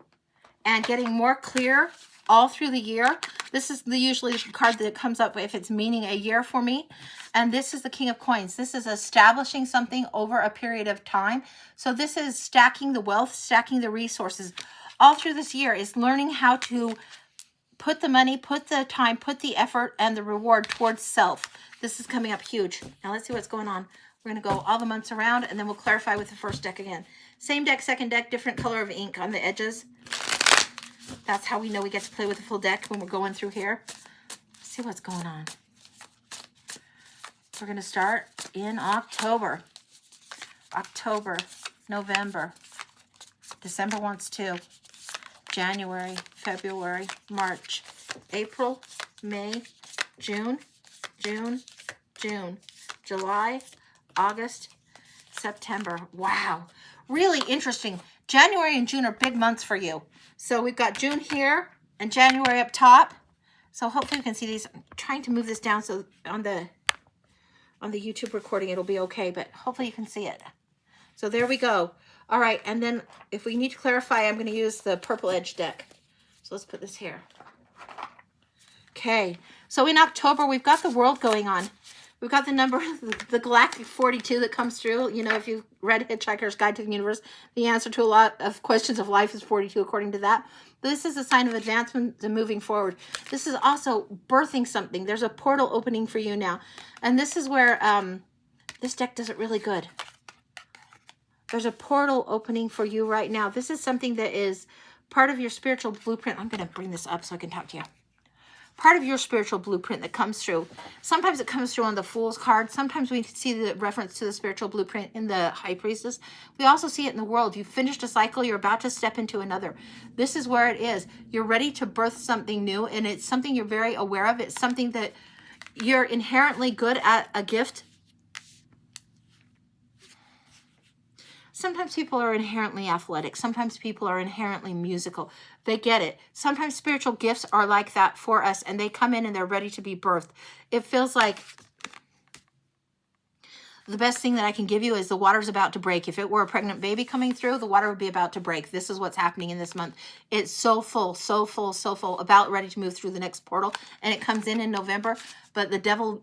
and getting more clear all through the year. This is usually the card that comes up if it's meaning a year for me. And this is the King of Coins. This is establishing something over a period of time. So this is stacking the wealth, stacking the resources. All through this year is learning how to put the money, put the time, put the effort, and the reward towards self. This is coming up huge. Now let's see what's going on. We're going to go all the months around, and then we'll clarify with the first deck again. Same deck, second deck, different color of ink on the edges. That's how we know we get to play with the full deck when we're going through here. Let's see what's going on. We're going to start in October. October, November. December wants two. January, February, March, April, May, June, July, August, September. Wow. Really interesting. January and June are big months for you. So we've got June here and January up top. So hopefully you can see these. I'm trying to move this down so on the YouTube recording it'll be okay, but hopefully you can see it. So there we go. All right, and then if we need to clarify, I'm going to use the Purple Edge deck. So let's put this here. Okay, so in October, we've got the world going on. We've got the number, the Galactic 42 that comes through. You know, if you read Hitchhiker's Guide to the Universe, the answer to a lot of questions of life is 42 according to that. But this is a sign of advancement and moving forward. This is also birthing something. There's a portal opening for you now. And this is where this deck does it really good. There's a portal opening for you right now. This is something that is part of your spiritual blueprint. I'm going to bring this up so I can talk to you. Part of your spiritual blueprint that comes through. Sometimes it comes through on the Fool's card. Sometimes we see the reference to the spiritual blueprint in the High Priestess. We also see it in the world. You've finished a cycle. You're about to step into another. This is where it is. You're ready to birth something new, and it's something you're very aware of. It's something that you're inherently good at, a gift. Sometimes people are inherently athletic. Sometimes people are inherently musical. They get it. Sometimes spiritual gifts are like that for us, and they come in and they're ready to be birthed. It feels like the best thing that I can give you is the water's about to break. If it were a pregnant baby coming through, the water would be about to break. This is what's happening in this month. It's so full, so full, so full, about ready to move through the next portal. And it comes in November, but the devil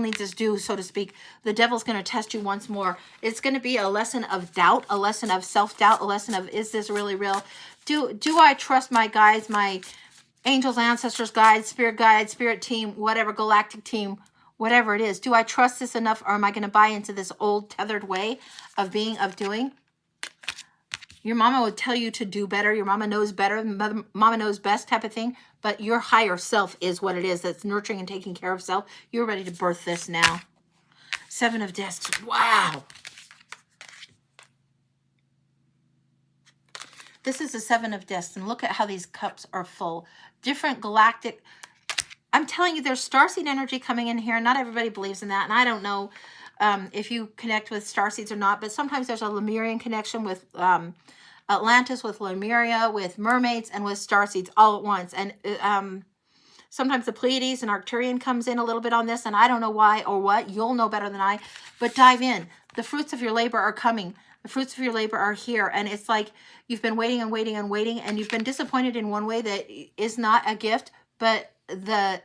needs his due, so to speak. The devil's going to test you once more. It's going to be a lesson of doubt, a lesson of self-doubt, a lesson of, is this really real? Do I trust my guides, my angels, ancestors, guides, spirit team, whatever, galactic team, whatever it is? Do I trust this enough, or am I going to buy into this old tethered way of being, of doing? Your mama would tell you to do better. Your mama knows better. Mama knows best type of thing. But your higher self is what it is that's nurturing and taking care of self. You're ready to birth this now. Seven of Discs. Wow. This is the Seven of Discs. And look at how these cups are full. Different galactic... I'm telling you, there's starseed energy coming in here. Not everybody believes in that. And I don't know if you connect with starseeds or not. But sometimes there's a Lemurian connection with Atlantis, with Lemuria, with mermaids, and with starseeds all at once. And sometimes the Pleiades and Arcturian comes in a little bit on this. And I don't know why or what. You'll know better than I. But dive in. The fruits of your labor are coming. The fruits of your labor are here. And it's like you've been waiting and waiting and waiting, and you've been disappointed in one way that is not a gift, but the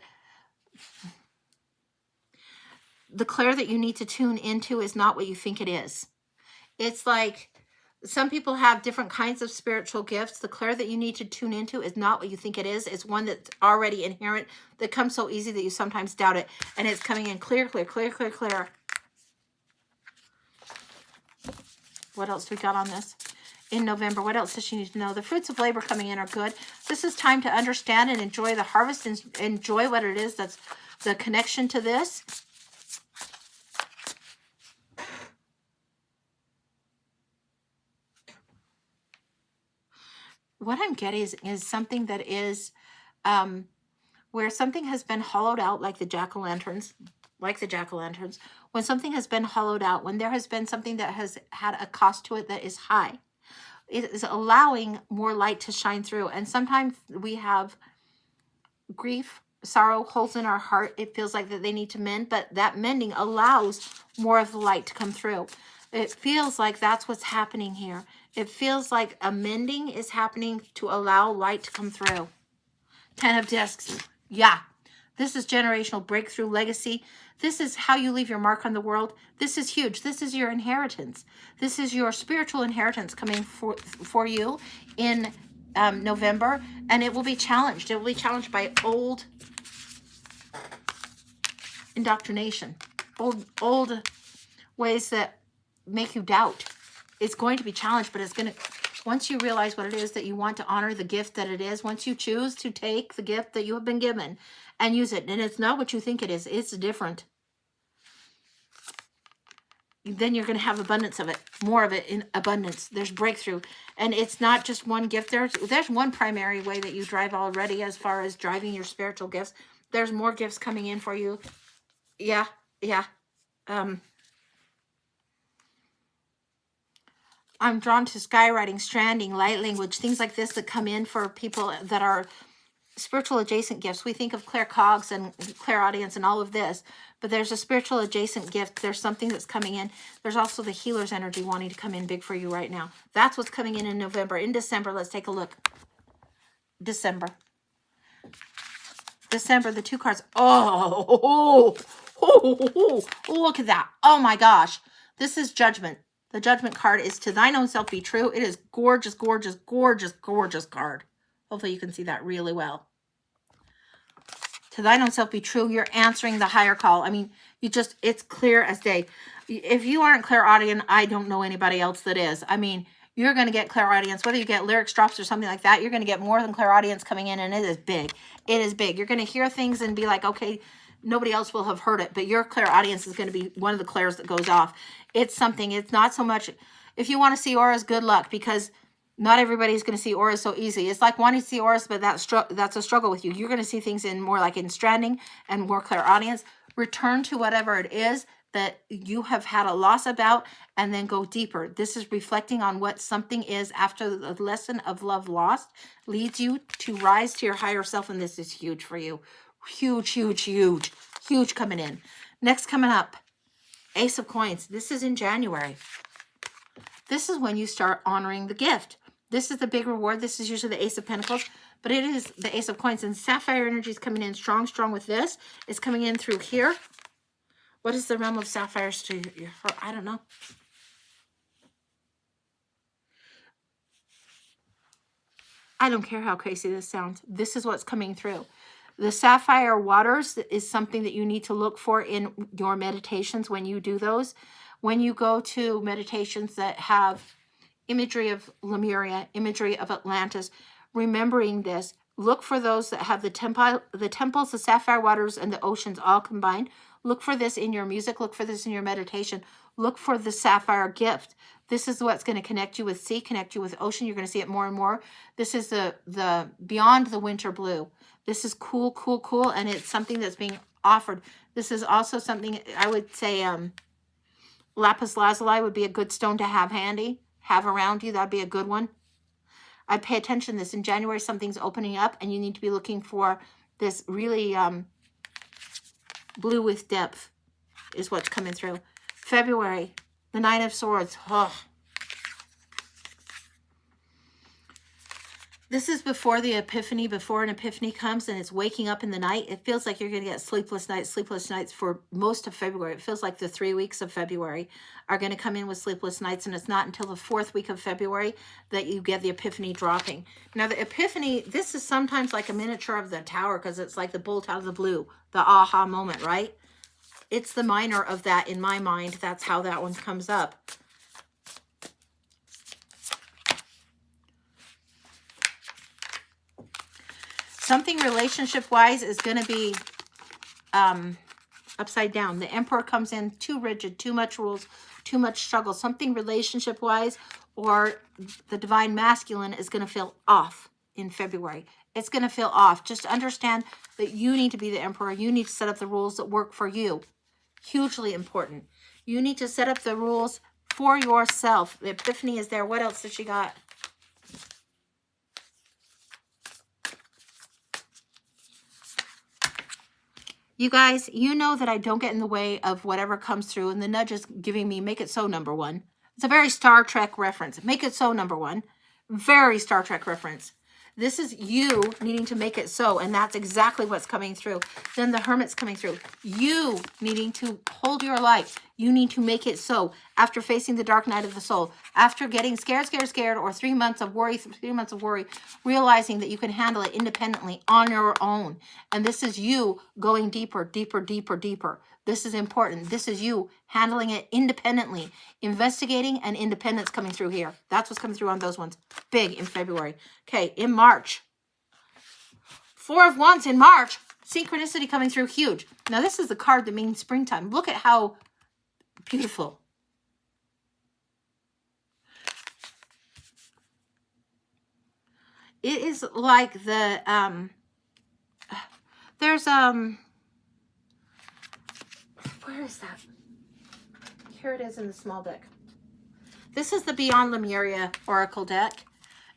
Claire that you need to tune into is not what you think it is. It's like some people have different kinds of spiritual gifts. The Claire that you need to tune into is not what you think it is. It's one that's already inherent, that comes so easy that you sometimes doubt it. And it's coming in clear, clear, clear, clear, clear. What else do we got on this? In November, what else does she need to know? The fruits of labor coming in are good. This is time to understand and enjoy the harvest and enjoy what it is that's the connection to this. What I'm getting is something that is where something has been hollowed out, like the jack-o'-lanterns, when something has been hollowed out, when there has been something that has had a cost to it that is high, it is allowing more light to shine through. And sometimes we have grief, sorrow, holes in our heart. It feels like that they need to mend, but that mending allows more of the light to come through. It feels like that's what's happening here. It feels like a mending is happening to allow light to come through. 10 of Discs. Yeah. This is generational breakthrough legacy. This is how you leave your mark on the world. This is huge. This is your inheritance. This is your spiritual inheritance coming for you in November. And it will be challenged. It will be challenged by old indoctrination. Old ways that make you doubt. It's going to be challenged, but it's going to, once you realize what it is that you want to honor the gift that it is, once you choose to take the gift that you have been given and use it, and it's not what you think it is, it's different, then you're going to have abundance of it, more of it in abundance. There's breakthrough. And it's not just one gift. There's one primary way that you drive already as far as driving your spiritual gifts. There's more gifts coming in for you. Yeah. I'm drawn to skywriting, stranding, light language, things like this that come in for people that are spiritual adjacent gifts. We think of claircogs and clairaudience and all of this, but there's a spiritual adjacent gift. There's something that's coming in. There's also the healer's energy wanting to come in big for you right now. That's what's coming in November. In December, let's take a look. December, the two cards. Oh, look at that. Oh my gosh. This is Judgment. The Judgment card is to thine own self be true. It is gorgeous, gorgeous, gorgeous, gorgeous card. Hopefully you can see that really well. To thine own self be true. You're answering the higher call. I mean, it's clear as day. If you aren't clairaudient, I don't know anybody else that is. I mean, you're going to get clairaudience, whether you get lyrics drops or something like that, you're going to get more than clairaudience coming in, and it is big. It is big. You're going to hear things and be like, okay, nobody else will have heard it, but your clairaudience is going to be one of the clairs that goes off. It's something. It's not so much. If you want to see auras, good luck, because not everybody's going to see auras so easy. It's like wanting to see auras, but that's a struggle with you. You're going to see things in more like in stranding and more clairaudience. Return to whatever it is that you have had a loss about, and then go deeper. This is reflecting on what something is after the lesson of love lost leads you to rise to your higher self, and this is huge for you. Huge, huge, huge, huge coming in. Next coming up, Ace of Coins. This is in January. This is when you start honoring the gift. This is the big reward. This is usually the Ace of Pentacles, but it is the Ace of Coins. And Sapphire energy is coming in strong with this. It's coming in through here. What is the realm of sapphires to her? I don't know. I don't care how crazy this sounds. This is what's coming through. The sapphire waters is something that you need to look for in your meditations when you do those. When you go to meditations that have imagery of Lemuria, imagery of Atlantis, remembering this, look for those that have the temples, the sapphire waters, and the oceans all combined. Look for this in your music. Look for this in your meditation. Look for the sapphire gift. This is what's going to connect you with sea, connect you with ocean. You're going to see it more and more. This is the beyond the winter blue. This is cool, cool, cool, and it's something that's being offered. This is also something I would say lapis lazuli would be a good stone to have handy, have around you. That'd be a good one. I'd pay attention to this. In January, something's opening up, and you need to be looking for this really blue with depth is what's coming through. February, the Nine of Swords. Oh, This is before the epiphany, before an epiphany comes and it's waking up in the night. It feels like you're going to get sleepless nights for most of February. It feels like the 3 weeks of February are going to come in with sleepless nights, and it's not until the 4th week of February that you get the epiphany dropping. Now, the epiphany, this is sometimes like a miniature of the tower because it's like the bolt out of the blue, the aha moment, right? It's the minor of that in my mind. That's how that one comes up. Something relationship-wise is going to be upside down. The Emperor comes in too rigid, too much rules, too much struggle. Something relationship-wise or the Divine Masculine is going to feel off in February. It's going to feel off. Just understand that you need to be the Emperor. You need to set up the rules that work for you. Hugely important. You need to set up the rules for yourself. The Epiphany is there. What else has she got? You guys, you know that I don't get in the way of whatever comes through, and the nudge is giving me, make it so, number one. It's a very Star Trek reference. Make it so, number one. Very Star Trek reference. This is you needing to make it so, and that's exactly what's coming through. Then the Hermit's coming through. You needing to hold your light. You need to make it so. After facing the dark night of the soul, after getting scared, or 3 months of worry, realizing that you can handle it independently on your own. And this is you going deeper, deeper, deeper, deeper. This is important. This is you handling it independently, investigating, and independence coming through here. That's what's coming through on those ones. Big in February. Okay, in March. 4 of Wands in March. Synchronicity coming through, huge. Now, this is the card that means springtime. Look at how beautiful. It is like the, where is that? Here it is in the small deck. This is the Beyond Lemuria Oracle deck.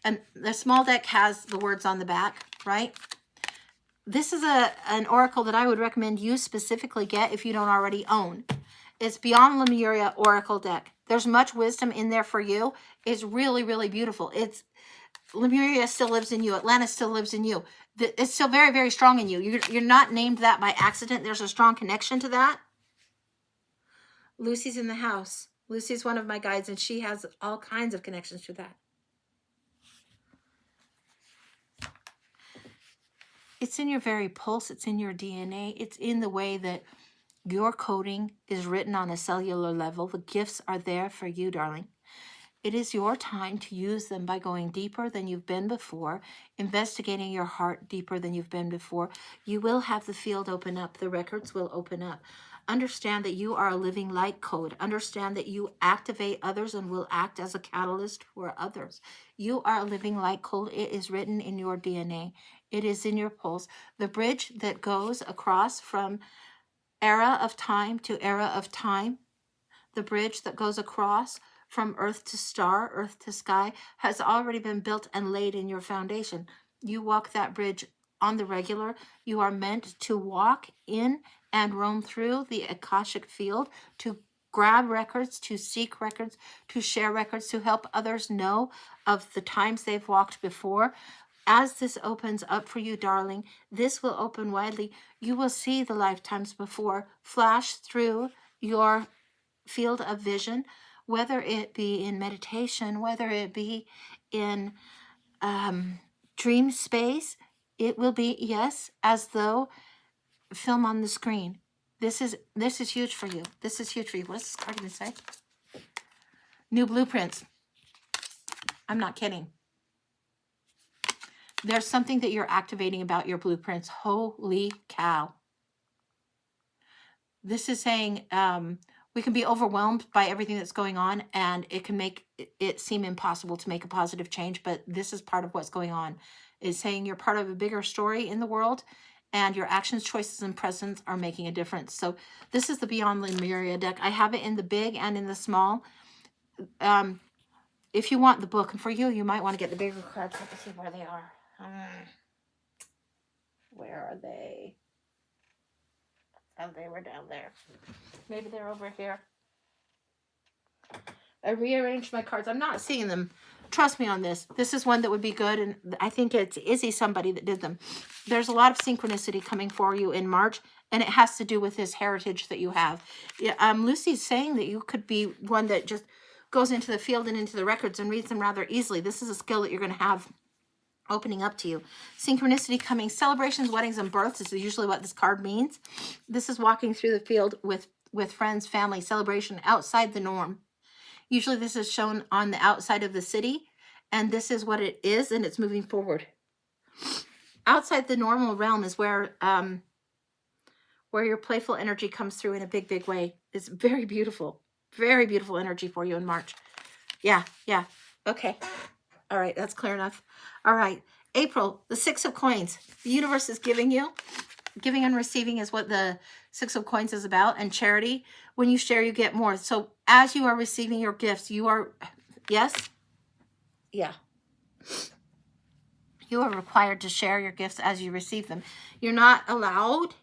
And the small deck has the words on the back, right? This is an oracle that I would recommend you specifically get if you don't already own. It's Beyond Lemuria Oracle deck. There's much wisdom in there for you. It's really, really beautiful. Lemuria still lives in you. Atlantis still lives in you. It's still very, very strong in you. You're not named that by accident. There's a strong connection to that. Lucy's in the house. Lucy's one of my guides, and she has all kinds of connections to that. It's in your very pulse. It's in your DNA. It's in the way that your coding is written on a cellular level. The gifts are there for you, darling. It is your time to use them by going deeper than you've been before, investigating your heart deeper than you've been before. You will have the field open up. The records will open up. Understand that you are a living light code. Understand that you activate others and will act as a catalyst for others. You are a living light code. It is written in your DNA. It is in your pulse. The bridge that goes across from era of time to era of time, the bridge that goes across from earth to star, earth to sky, has already been built and laid in your foundation. You walk that bridge on the regular. You are meant to walk in and roam through the Akashic field, to grab records, to seek records, to share records, to help others know of the times they've walked before. As this opens up for you, darling, this will open widely. You will see the lifetimes before flash through your field of vision, whether it be in meditation, whether it be in dream space. It will be, yes, as though film on the screen. This is huge for you. This is huge for you. What does this card even say? New blueprints. I'm not kidding. There's something that you're activating about your blueprints. Holy cow. This is saying we can be overwhelmed by everything that's going on, and it can make it seem impossible to make a positive change, but this is part of what's going on. It's saying you're part of a bigger story in the world, and your actions, choices, and presence are making a difference. So this is the Beyond Lemuria deck. I have it in the big and in the small. If you want the book, and for you, you might want to get the bigger cards. Let's see where they are. Where are they? Oh, they were down there. Maybe they're over here. I rearranged my cards. I'm not seeing them Trust me on this. This is one that would be good, and I think it's Izzy, somebody that did them. There's a lot of synchronicity coming for you in March, and it has to do with this heritage that you have. Yeah, Lucy's saying that you could be one that just goes into the field and into the records and reads them rather easily. This is a skill that you're going to have opening up to you. Synchronicity coming, celebrations, weddings, and births is usually what this card means. This is walking through the field with friends, family, celebration outside the norm. Usually this is shown on the outside of the city, and this is what it is, and it's moving forward. Outside the normal realm is where your playful energy comes through in a big, big way. It's very beautiful energy for you in March. Yeah. Okay. All right, that's clear enough. All right, April, the Six of Coins. The universe is giving you. Giving and receiving is what the Six of Coins is about, and charity. When you share, you get more. So as you are receiving your gifts, you are, yes? Yeah. You are required to share your gifts as you receive them. You're not allowed.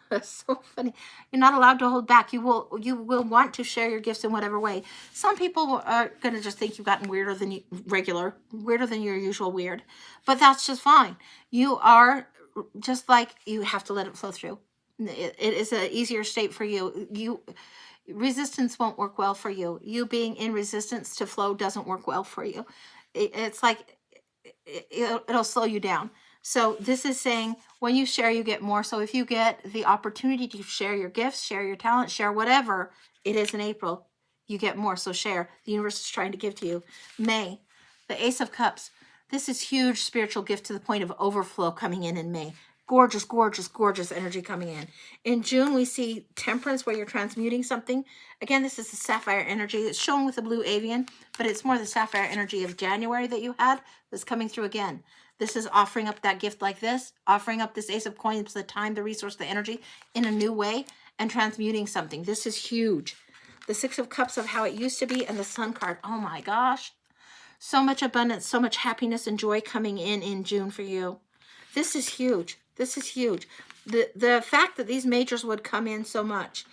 That's so funny. You're not allowed to hold back. You will want to share your gifts in whatever way. Some people are going to just think you've gotten weirder than weirder than your usual weird. But that's just fine. You are just like, you have to let it flow through. It is an easier state for you. Resistance won't work well for you. You being in resistance to flow doesn't work well for you. It's like it'll slow you down. So this is saying when you share, you get more. So if you get the opportunity to share your gifts, share your talent, share whatever it is in April, you get more. So share. The universe is trying to give to you. May, the Ace of Cups. This is huge spiritual gift to the point of overflow coming in May. Gorgeous, gorgeous, gorgeous energy coming in. In June, we see Temperance, where you're transmuting something. Again, this is the sapphire energy. It's shown with the blue avian, but it's more the sapphire energy of January that you had that's coming through again. This is offering up that gift like this, offering up this Ace of Coins, the time, the resource, the energy in a new way, and transmuting something. This is huge. The Six of Cups of how it used to be, and the Sun card. Oh my gosh. So much abundance, so much happiness and joy coming in June for you. This is huge. This is huge. The fact that these majors would come in so much,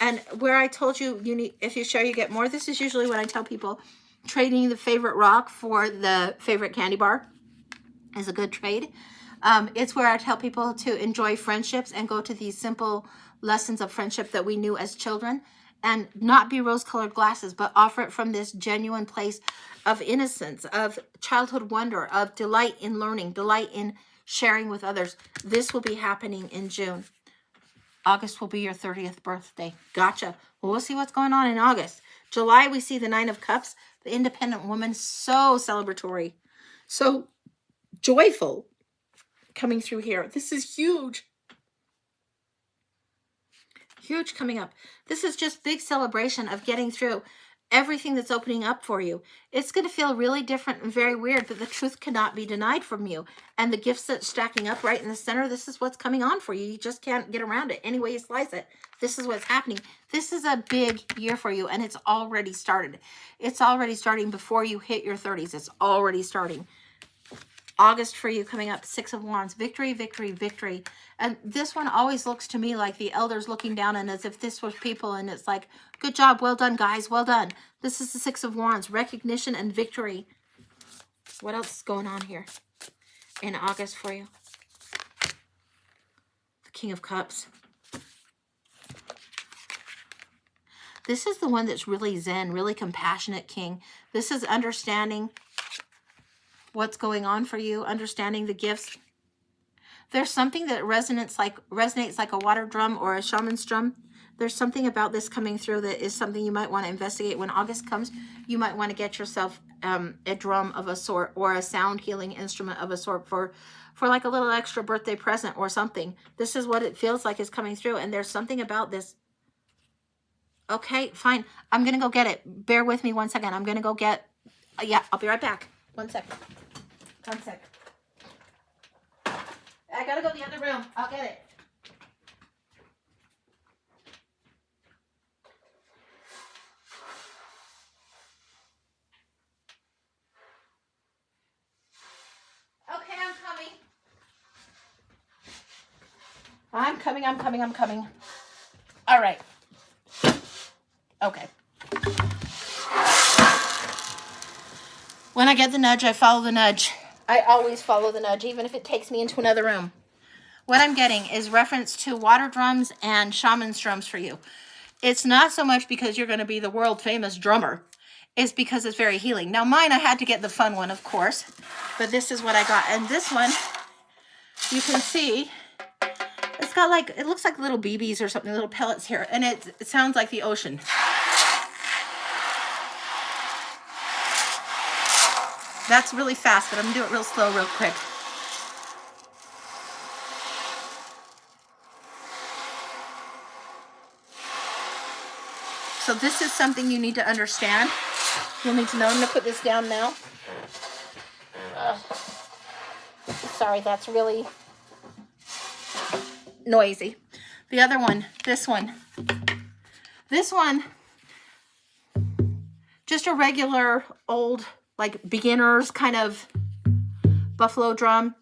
and where I told you, if you share, you get more. This is usually when I tell people trading the favorite rock for the favorite candy bar is a good trade. It's where I tell people to enjoy friendships and go to these simple lessons of friendship that we knew as children, and not be rose-colored glasses, but offer it from this genuine place of innocence, of childhood wonder, of delight in learning, delight in sharing with others. This will be happening in June. August will be your 30th birthday. Gotcha. Well, we'll see what's going on in August. July, we see the Nine of Cups, the independent woman, so celebratory, so joyful coming through here. This is huge. Huge coming up. This is just big celebration of getting through everything that's opening up for you. It's going to feel really different and very weird, but the truth cannot be denied from you. And the gifts that's stacking up right in the center, this is what's coming on for you. You just can't get around it. Any way you slice it, this is what's happening. This is a big year for you, and it's already started. It's already starting before you hit your 30s. It's already starting. August for you coming up, Six of Wands, victory, victory, victory. And this one always looks to me like the elders looking down, and as if this was people, and it's like, good job, well done, guys, well done. This is the Six of Wands, recognition and victory. What else is going on here in August for you? The King of Cups. This is the one that's really zen, really compassionate king. This is understanding what's going on for you, understanding the gifts. There's something that resonates like a water drum or a shaman's drum. There's something about this coming through that is something you might want to investigate. When August comes, you might want to get yourself a drum of a sort, or a sound healing instrument of a sort, for like a little extra birthday present or something. This is what it feels like is coming through, and there's something about this. Okay, fine. I'm going to go get it. Bear with me one second. I'm going to go get... yeah, I'll be right back. 1 second. 1 sec. I gotta go to the other room. I'll get it. Okay, I'm coming. All right. Okay. When I get the nudge, I follow the nudge. I always follow the nudge, even if it takes me into another room. What I'm getting is reference to water drums and shaman's drums for you. It's not so much because you're going to be the world famous drummer. It's because it's very healing. Now mine, I had to get the fun one, of course. But this is what I got. And this one, you can see, it's got like, it looks like little BBs or something, little pellets here. And it sounds like the ocean. That's really fast, but I'm going to do it real slow, real quick. So this is something you need to understand. You'll need to know. I'm going to put this down now. Sorry, that's really noisy. The other one, this one. This one, just a regular old, like beginner's kind of buffalo drum.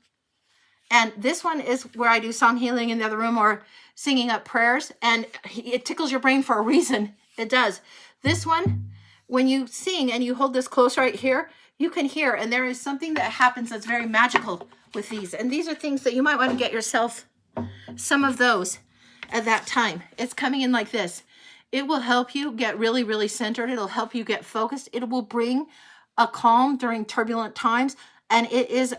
And this one is where I do song healing in the other room or singing up prayers. And it tickles your brain for a reason. It does. This one, when you sing and you hold this close right here, you can hear. And there is something that happens that's very magical with these. And these are things that you might want to get yourself some of those at that time. It's coming in like this. It will help you get really, really centered. It'll help you get focused. It will bring a calm during turbulent times. And it is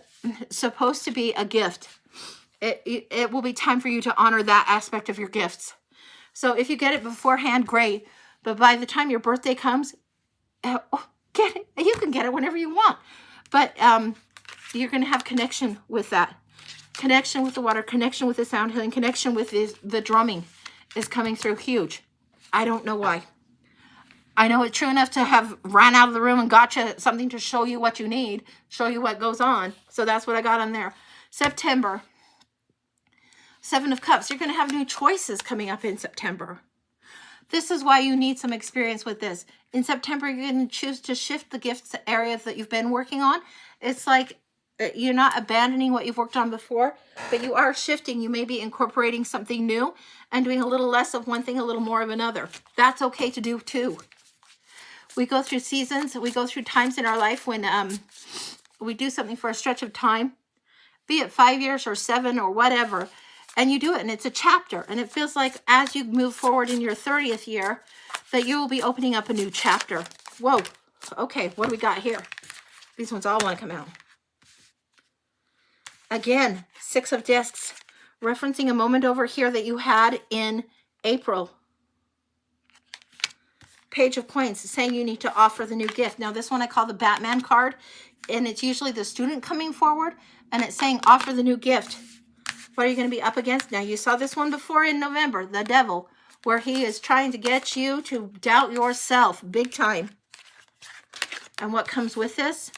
supposed to be a gift. It will be time for you to honor that aspect of your gifts. So if you get it beforehand, great. But by the time your birthday comes, get it. You can get it whenever you want. But you're going to have connection with that. Connection with the water, connection with the sound healing, connection with the drumming is coming through huge. I don't know why. I know it's true enough to have ran out of the room and got you something to show you what you need, show you what goes on. So that's what I got on there. September, 7 of Cups. You're going to have new choices coming up in September. This is why you need some experience with this. In September, you're going to choose to shift the gifts areas that you've been working on. It's like you're not abandoning what you've worked on before, but you are shifting. You may be incorporating something new and doing a little less of one thing, a little more of another. That's okay to do too. We go through seasons. We go through times in our life when we do something for a stretch of time, be it 5 years or 7 or whatever. And you do it, and it's a chapter. And it feels like as you move forward in your 30th year, that you will be opening up a new chapter. Whoa. Okay, what do we got here? These ones all want to come out. Again, 6 of Discs, referencing a moment over here that you had in April. Page of Coins, saying you need to offer the new gift. Now, this one I call the Batman card, and it's usually the student coming forward, and it's saying offer the new gift. What are you going to be up against? Now, you saw this one before in November, the devil, where he is trying to get you to doubt yourself big time. And what comes with this?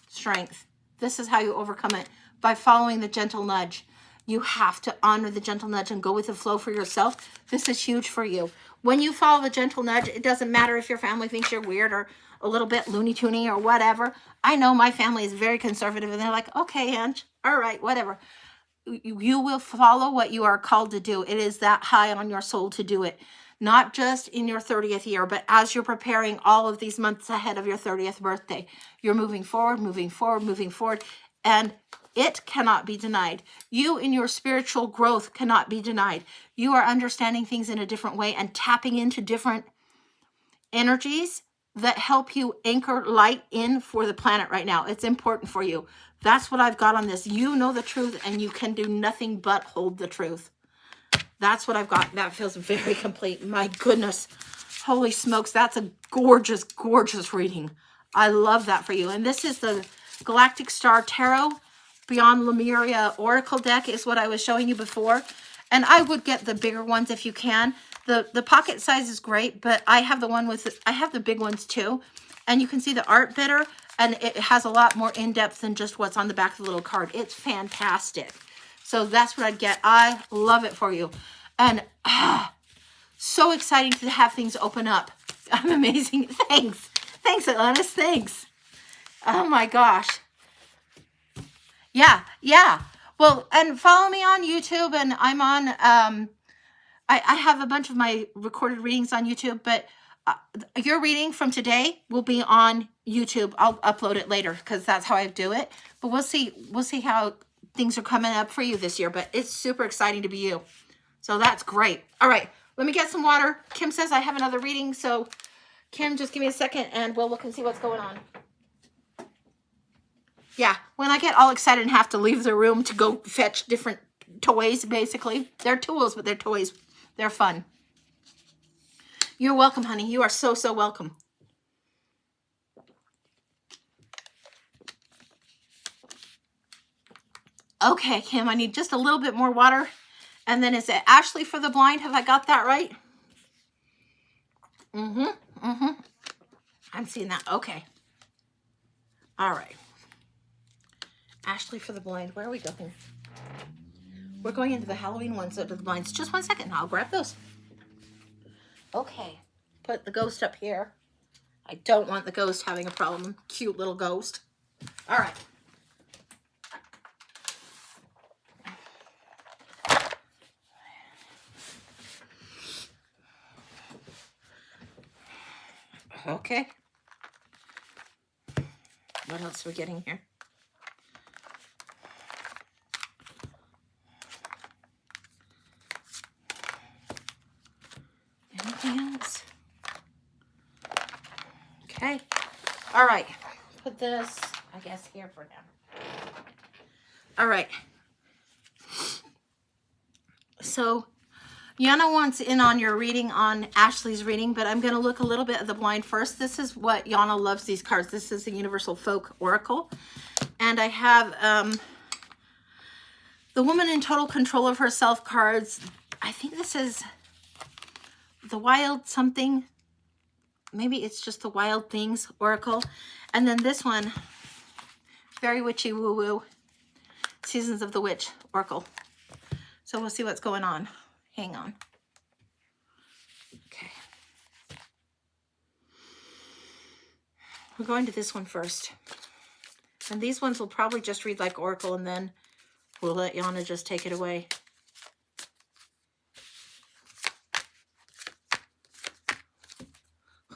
Strength. This is how you overcome it, by following the gentle nudge. You have to honor the gentle nudge and go with the flow for yourself. This is huge for you. When you follow the gentle nudge, it doesn't matter if your family thinks you're weird or a little bit loony-toony or whatever. I know my family is very conservative, and they're like, okay, Ange, all right, whatever. You will follow what you are called to do. It is that high on your soul to do it. Not just in your 30th year, but as you're preparing all of these months ahead of your 30th birthday. You're moving forward, moving forward, moving forward, and it cannot be denied. You in your spiritual growth cannot be denied. You are understanding things in a different way and tapping into different energies that help you anchor light in for the planet right now. It's important for you. That's what I've got on this. You know the truth, and you can do nothing but hold the truth. That's what I've got. That feels very complete. My goodness. Holy smokes. That's a gorgeous, gorgeous reading. I love that for you. And this is the Galactic Star Tarot Beyond Lemuria Oracle deck is what I was showing you before. And I would get the bigger ones if you can. The pocket size is great, but I have the one with, I have the big ones too. And you can see the art better, and it has a lot more in-depth than just what's on the back of the little card. It's fantastic. So that's what I'd get. I love it for you. And so exciting to have things open up. I'm amazing. Thanks. Thanks, Atlantis. Thanks. Oh my gosh. Yeah. Well, and follow me on YouTube, and I'm on, I have a bunch of my recorded readings on YouTube, but Your reading from today will be on YouTube. I'll upload it later because that's how I do it. But we'll see how things are coming up for you this year. But it's super exciting to be you. So that's great. All right, let me get some water. Kim says I have another reading. So Kim, just give me a second and we'll look and see what's going on. Yeah, when I get all excited and have to leave the room to go fetch different toys, basically. They're tools, but they're toys. They're fun. You're welcome, honey. You are so, so welcome. Okay, Kim, I need just a little bit more water. And then is it Ashley for the blind? Have I got that right? I'm seeing that. Okay. All right. Ashley for the blind. Where are we going? We're going into the Halloween ones out of the blinds. Just 1 second. I'll grab those. Okay. Put the ghost up here. I don't want the ghost having a problem. Cute little ghost. All right. Okay. What else are we getting here? Anything else? Okay. All right. Put this, I guess, here for now. All right. So Yana wants in on your reading on Ashley's reading, but I'm going to look a little bit at the blind first. This is what Yana loves, these cards. This is the Universal Folk Oracle. And I have the Woman in Total Control of Herself cards. I think this is the Wild something. Maybe it's just the Wild Things Oracle. And then this one, Very Witchy Woo Woo, Seasons of the Witch Oracle. So we'll see what's going on. Hang on. Okay. We're going to this one first. And these ones will probably just read like Oracle, and then we'll let Yana just take it away.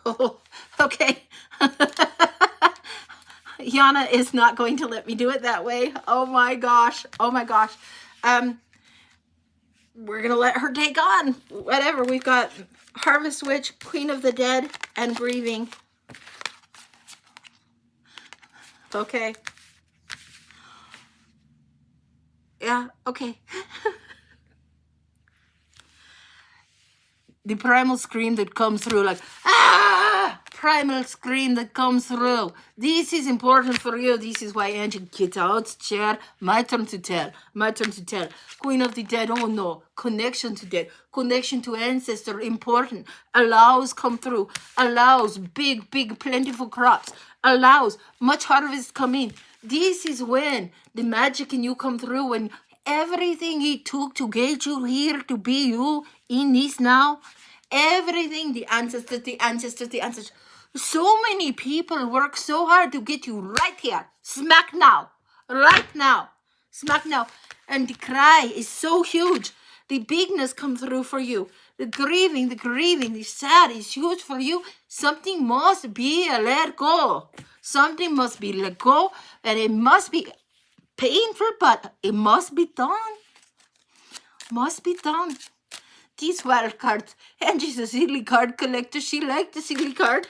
Oh, okay. Yana is not going to let me do it that way. Oh my gosh. Oh my gosh. We're going to let her take on whatever. We've got Harvest Witch, Queen of the Dead, and Grieving. Okay. Yeah, okay. The primal scream that comes through like, ah! Primal scream that comes through. This is important for you. This is why Angie, get out, chair. My turn to tell. My turn to tell. Queen of the Dead, oh no. Connection to dead. Connection to ancestor, important. Allows come through. Allows big, plentiful crops. Allows much harvest come in. This is when the magic in you come through. When everything it took to get you here to be you in this now. Everything, the ancestors. So many people work so hard to get you right here. Smack now. Right now. Smack now. And the cry is so huge. The bigness comes through for you. The grieving, the sad is huge for you. Something must be let go. Something must be let go. And it must be painful, but it must be done. Must be done. These wild cards. And she's a silly card collector. She liked the silly card.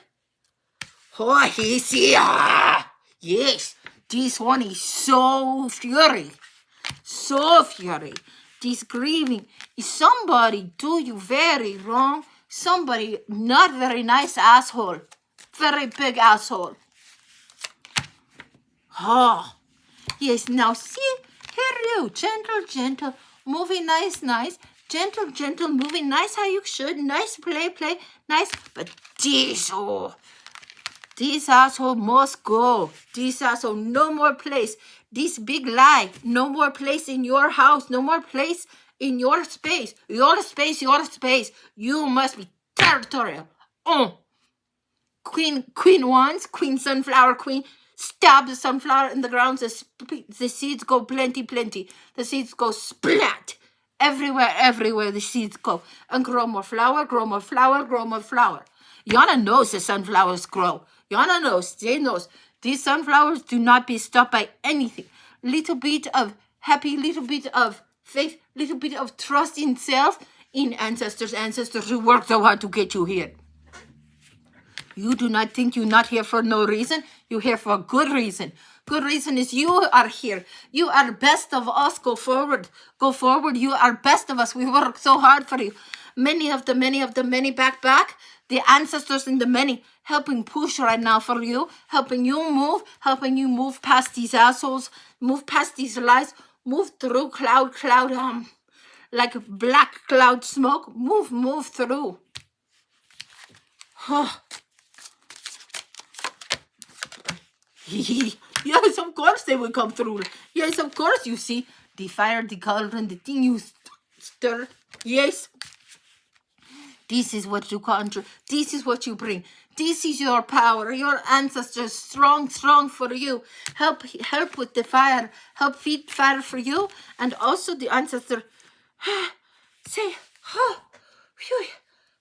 Oh, he's here. Yes, this one is so fury. So fury. This grieving is somebody do you very wrong. Somebody not very nice asshole. Very big asshole. Oh, yes, now see, here you, gentle, moving nice, gentle, moving nice how you should, nice play, nice, but this asshole must go. This asshole, no more place. This big lie, no more place in your house, no more place in your space. Your space. You must be territorial. Queen Wands, Queen Sunflower, Queen. Stab the sunflower in the ground. The seeds go plenty. The seeds go splat. Everywhere the seeds go. And grow more flower. Yana knows the sunflowers grow. Yana knows, Jay knows. These sunflowers do not be stopped by anything. Little bit of happy, little bit of faith, little bit of trust in self, in ancestors who worked so hard to get you here. You do not think you're not here for no reason. You're here for a good reason. Good reason is you are here. You are best of us. Go forward. Go forward. You are best of us. We work so hard for you. Many of the many back. The ancestors in the many helping push right now for you. Helping you move past these assholes. Move past these lies. Move through cloud, like black cloud smoke. Move through. Yes, of course they will come through. Yes, of course. You see, the fire, the cauldron, the thing you stir. Yes. This is what you conjure. This is what you bring. This is your power. Your ancestors, strong for you. Help with the fire. Help feed fire for you. And also the ancestor, say,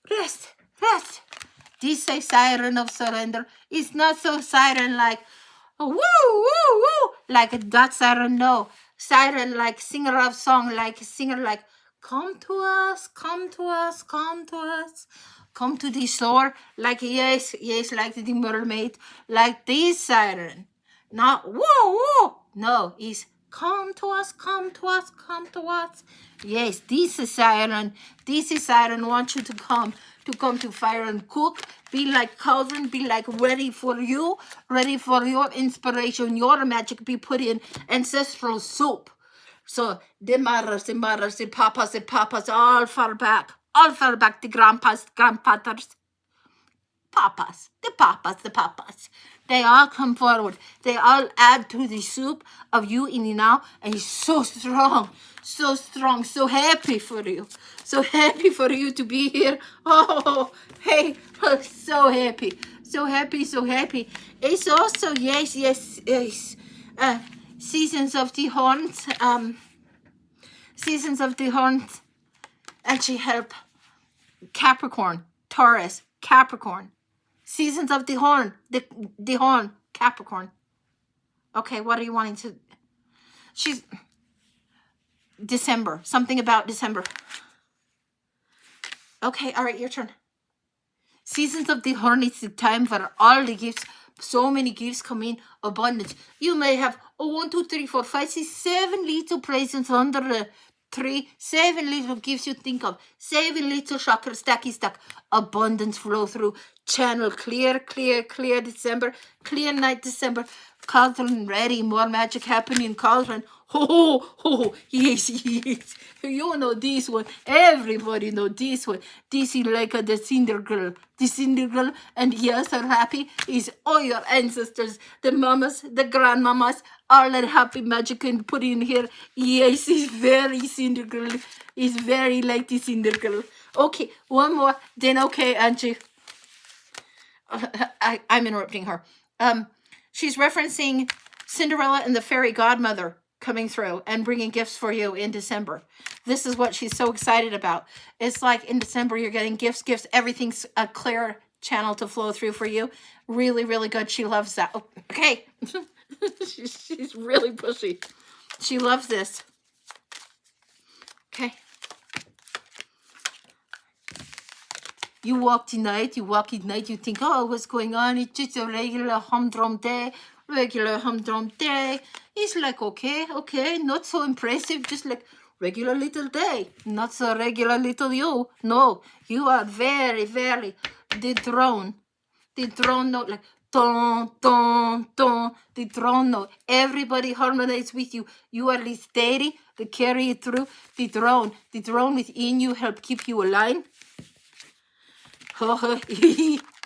rest. This is siren of surrender. It's not so siren like, woo, like that siren, no. Siren like singer of song, like singer like, come to us. Come to the shore, like yes, like the mermaid, like this siren. Not woo. No, it's come to us. Yes, this is siren. Want you to come to fire and cook. Be like cauldron, be like ready for your inspiration, your magic be put in ancestral soup. So the mothers, the papas, all far back, the grandpas, grandfathers, the papas. They all come forward. They all add to the soup of you in the now, and you're so strong, so happy for you. So happy for you to be here. Oh, hey, so happy. It's also, yes. Seasons of the horns. And she help Capricorn, Taurus, Capricorn. Seasons of the horn, the horn, Capricorn. Okay, what are you wanting to? She's December. Something about December. Okay, all right, your turn. Seasons of the horn is the time for all the gifts. So many gifts come in abundance. You may have 1, 2, 3, 4, 5, 6, 7 little presents under the tree. 7 little gifts you think of. 7 little chakras, stack. Abundance flow through. Channel clear December. Clear night December. Cauldron ready. More magic happening. Cauldron. Yes. You know this one. Everybody know this one. This is like the cinder girl. And yes, her happy is all your ancestors, the mamas, the grandmamas, all that happy magic and put in here. Yes, it's very cinder girl. It's very like the cinder girl. Okay, one more. Then okay, Angie. I'm interrupting her. She's referencing Cinderella and the fairy godmother coming through and bringing gifts for you in December. This is what she's so excited about. It's like in December, you're getting gifts. Everything's a clear channel to flow through for you. Really, really good. She loves that. Okay. She's really pushy. She loves this. Okay. You walk in night, you think, oh, what's going on? It's just a regular humdrum day. It's like, okay, not so impressive, just like regular little day. Not so regular little you. No, you are very, very the throne note, like don, the throne note. Everybody harmonizes with you. You are the steady, to carry it through. The throne within you help keep you aligned.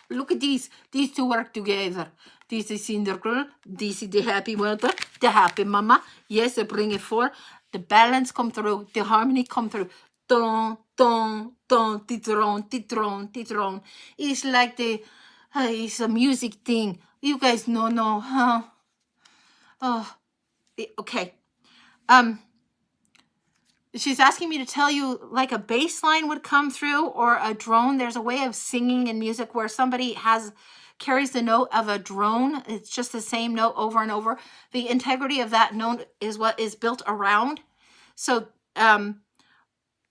Look at these two work together. This is Cinder Girl. This is the happy mother, the happy mama. Yes, I bring it forth. The balance come through. The harmony come through. Don, the throne. It's like it's a music thing. You guys know, huh? Oh, okay. She's asking me to tell you like a bass line would come through or a drone. There's a way of singing in music where somebody carries the note of a drone. It's just the same note over and over. The integrity of that note is what is built around. So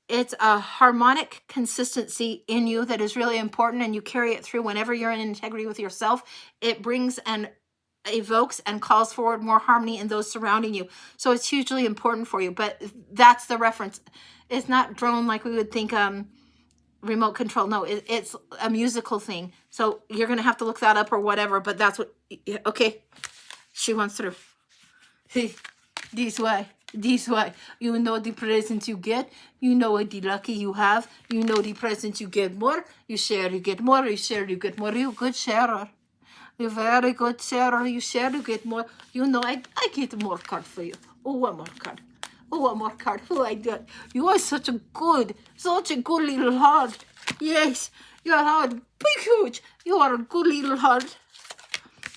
it's a harmonic consistency in you that is really important, and you carry it through whenever you're in integrity with yourself. It brings and evokes and calls forward more harmony in those surrounding you. So it's hugely important for you, but that's the reference. It's not drone like we would think remote control. No, it's a musical thing. So you're going to have to look that up or whatever, but that's what, okay, she wants through. This way. You know the presents you get. You know what the lucky you have. You know the presents you get more. You share, you get more. You share, you get more. You good sharer. You're very good sharer. You share, you get more. You know, I get more card for you. Oh, one more card. Oh, one more card. Oh, I got. You are such a good little heart. Yes, your heart, big, huge. You are a good little heart.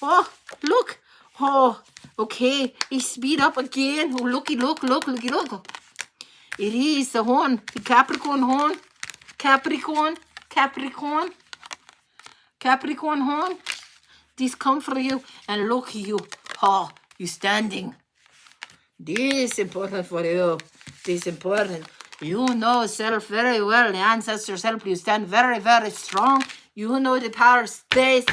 Oh, look. Oh, okay. He speed up again. Oh, looky, look. It is the horn, the Capricorn horn. Capricorn horn. This come for you, and look you. Oh, you standing. This important for you. This important. You know self very well. The ancestors help you stand very, very strong. You know the power. Stay.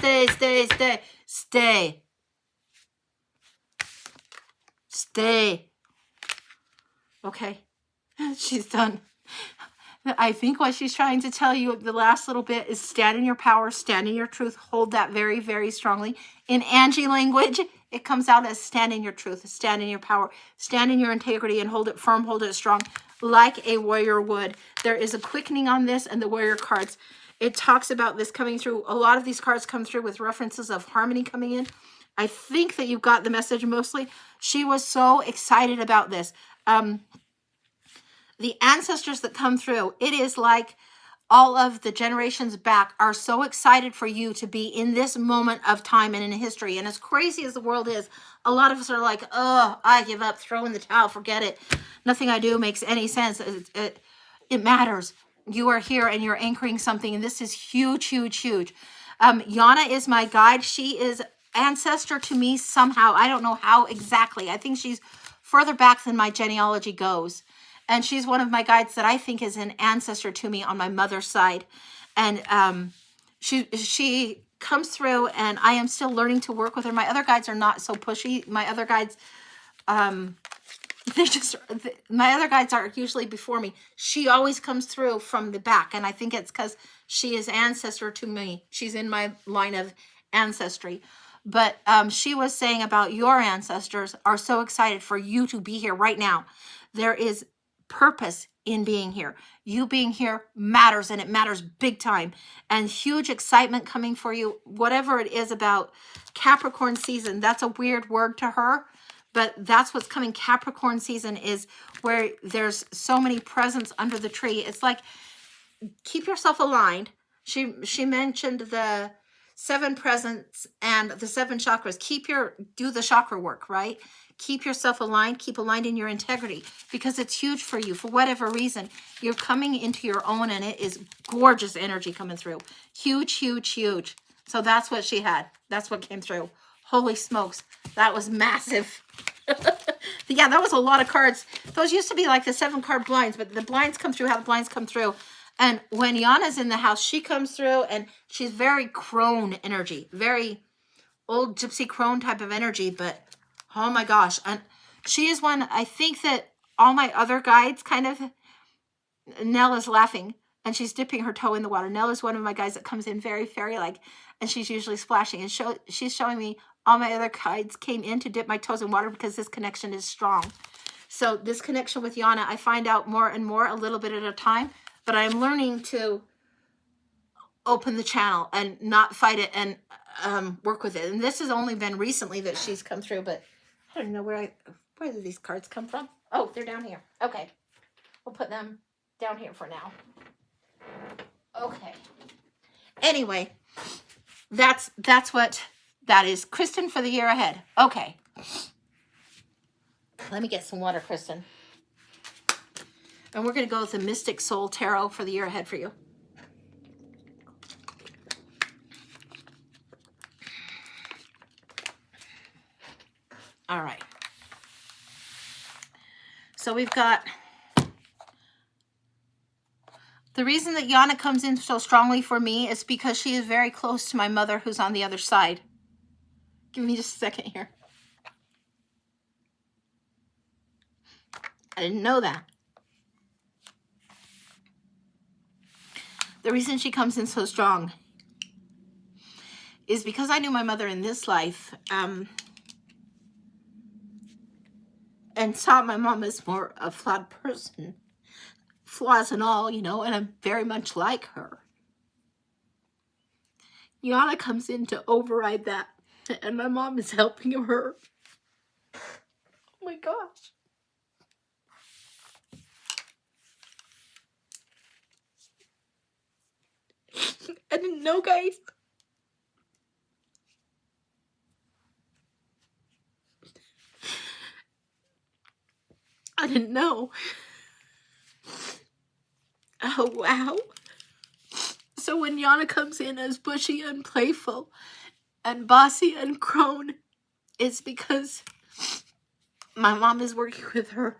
Okay. She's done. I think what she's trying to tell you, the last little bit, is stand in your power, stand in your truth, hold that very, very strongly. In Angie language, it comes out as stand in your truth, stand in your power, stand in your integrity, and hold it firm, hold it strong, like a warrior would. There is a quickening on this and the warrior cards. It talks about this coming through. A lot of these cards come through with references of harmony coming in. I think that you've got the message mostly. She was so excited about this. The ancestors that come through, it is like all of the generations back are so excited for you to be in this moment of time and in history. And as crazy as the world is, a lot of us are like, oh, I give up, throw in the towel, forget it. Nothing I do makes any sense. It matters. You are here and you're anchoring something. And this is huge. Yana is my guide. She is ancestor to me somehow. I don't know how exactly. I think she's further back than my genealogy goes. And she's one of my guides that I think is an ancestor to me on my mother's side. And she comes through, and I am still learning to work with her. My other guides are not so pushy. My other guides, my other guides are usually before me. She always comes through from the back. And I think it's because she is ancestor to me. She's in my line of ancestry. But she was saying about your ancestors are so excited for you to be here right now. There is purpose in being here. You being here matters, and it matters big time, and huge excitement coming for you. Whatever it is about Capricorn season, that's a weird word to her, but that's what's coming. Capricorn season is where there's so many presents under the tree. It's like, keep yourself aligned. She mentioned the 7 presents and the 7 chakras. Do the chakra work, right? Keep yourself aligned, keep aligned in your integrity, because it's huge for you. For whatever reason, you're coming into your own, and it is gorgeous energy coming through. Huge. So that's what she had. That's what came through. Holy smokes. That was massive. Yeah, that was a lot of cards. Those used to be like the 7 card blinds, but the blinds come through how the blinds come through. And when Yana's in the house, she comes through, and she's very crone energy, very old gypsy crone type of energy, but oh my gosh. And she is one, I think that all my other guides kind of, Nell is laughing and she's dipping her toe in the water. Nell is one of my guides that comes in very fairy-like, and she's usually splashing. And she's showing me all my other guides came in to dip my toes in water because this connection is strong. So this connection with Yana, I find out more and more a little bit at a time, but I'm learning to open the channel and not fight it and work with it. And this has only been recently that she's come through, but I don't know where did these cards come from? Oh, they're down here. Okay. We'll put them down here for now. Okay. Anyway, that's what that is. Kristen for the year ahead. Okay. Let me get some water, Kristen. And we're going to go with the Mystic Soul Tarot for the year ahead for you. All right. So we've got the reason that Yana comes in so strongly for me is because she is very close to my mother who's on the other side. Give me just a second here. I didn't know that. The reason she comes in so strong is because I knew my mother in this life and saw my mom as more a flawed person. Flaws and all, you know, and I'm very much like her. Yana comes in to override that, and my mom is helping her. Oh my gosh. I didn't know, guys. I didn't know. Oh, wow. So when Yana comes in as bushy and playful and bossy and crone, it's because my mom is working with her,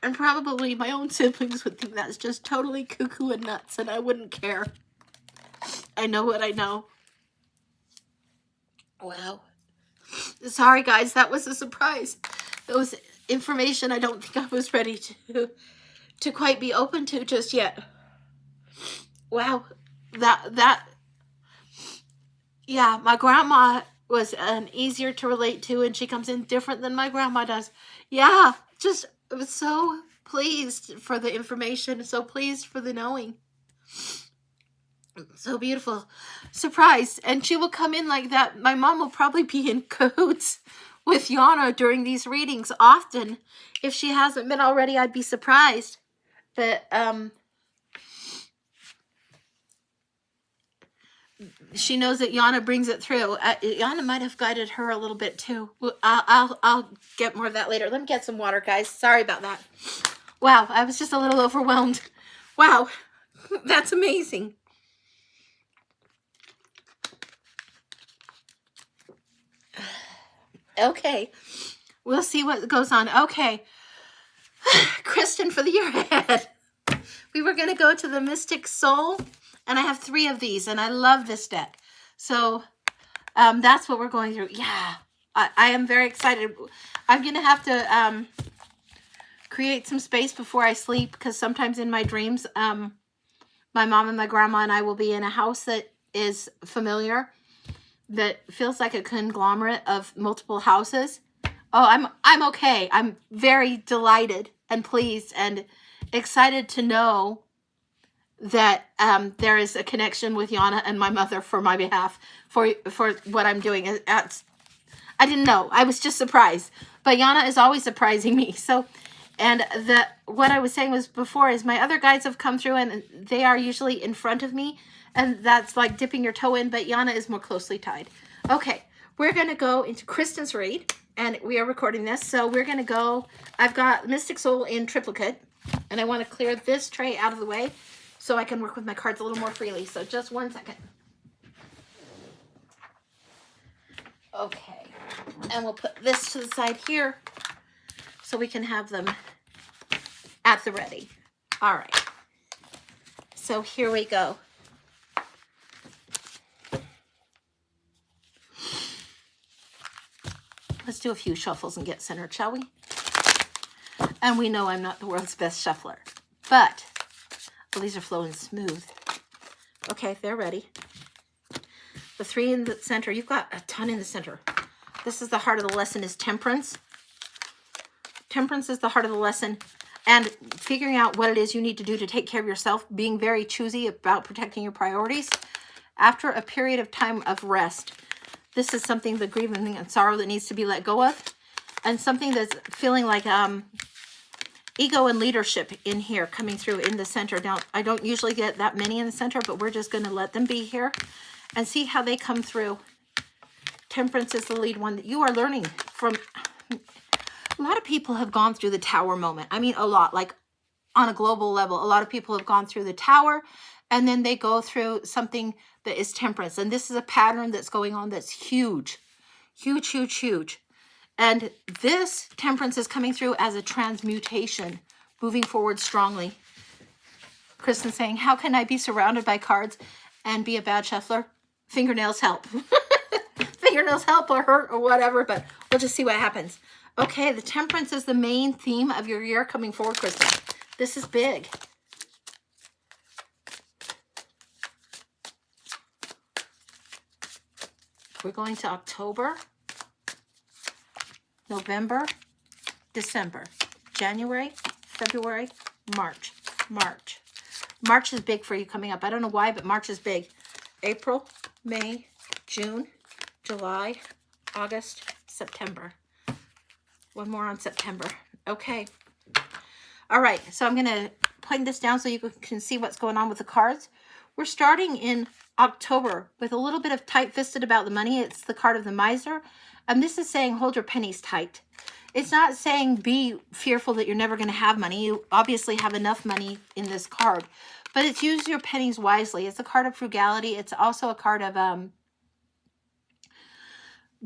and probably my own siblings would think that's just totally cuckoo and nuts, and I wouldn't care. I know what I know. Wow. Sorry, guys, that was a surprise. That was information I don't think I was ready to quite be open to just yet. Wow. Yeah, my grandma was easier to relate to, and she comes in different than my grandma does. Yeah, just I was so pleased for the information, so pleased for the knowing. So beautiful. Surprised. And she will come in like that. My mom will probably be in cahoots with Yana during these readings often. If she hasn't been already, I'd be surprised. But she knows that Yana brings it through. Yana might have guided her a little bit too. I'll get more of that later. Let me get some water, guys. Sorry about that. Wow, I was just a little overwhelmed. Wow, that's amazing. Okay, we'll see what goes on. Okay, Kristen, for the year ahead, we were going to go to the Mystic Soul, and I have 3 of these, and I love this deck. So that's what we're going through. Yeah, I am very excited. I'm going to have to create some space before I sleep, because sometimes in my dreams, my mom and my grandma and I will be in a house that is familiar, that feels like a conglomerate of multiple houses. Oh, I'm okay. I'm very delighted and pleased and excited to know that there is a connection with Yana and my mother for my behalf for what I'm doing. I didn't know. I was just surprised. But Yana is always surprising me. So, and what I was saying was before is my other guides have come through, and they are usually in front of me, and that's like dipping your toe in, but Yana is more closely tied. Okay, we're going to go into Kristen's read, and we are recording this. So we're going to go, I've got Mystic Soul in triplicate, and I want to clear this tray out of the way so I can work with my cards a little more freely. So just one second. Okay, and we'll put this to the side here so we can have them at the ready. All right, so here we go. Let's do a few shuffles and get centered, shall we? And we know I'm not the world's best shuffler, but well, these are flowing smooth. Okay, they're ready. The 3 in the center, you've got a ton in the center. This is the heart of the lesson, is temperance. Temperance is the heart of the lesson, and figuring out what it is you need to do to take care of yourself, being very choosy about protecting your priorities. After a period of time of rest, this is something, the grief and sorrow that needs to be let go of, and something that's feeling like ego and leadership in here coming through in the center. Now, I don't usually get that many in the center, but we're just going to let them be here and see how they come through. Temperance is the lead one that you are learning from. A lot of people have gone through the tower moment. I mean, a lot, like on a global level. A lot of people have gone through the Tower, and then they go through something that is Temperance. And this is a pattern that's going on that's huge, huge, huge, huge. And this Temperance is coming through as a transmutation, moving forward strongly. Kristen saying, how can I be surrounded by cards and be a bad shuffler? Fingernails help. Fingernails help or hurt or whatever, but we'll just see what happens. Okay, the Temperance is the main theme of your year coming forward, Kristen. This is big. We're going to October, November, December, January, February, March. March is big for you coming up. I don't know why, but March is big. April, May, June, July, August, September. One more on September. Okay. All right. So I'm going to point this down so you can see what's going on with the cards. We're starting in October with a little bit of tight-fisted about the money. It's the card of the Miser. And this is saying hold your pennies tight. It's not saying be fearful that you're never going to have money. You obviously have enough money in this card. But it's use your pennies wisely. It's a card of frugality. It's also a card of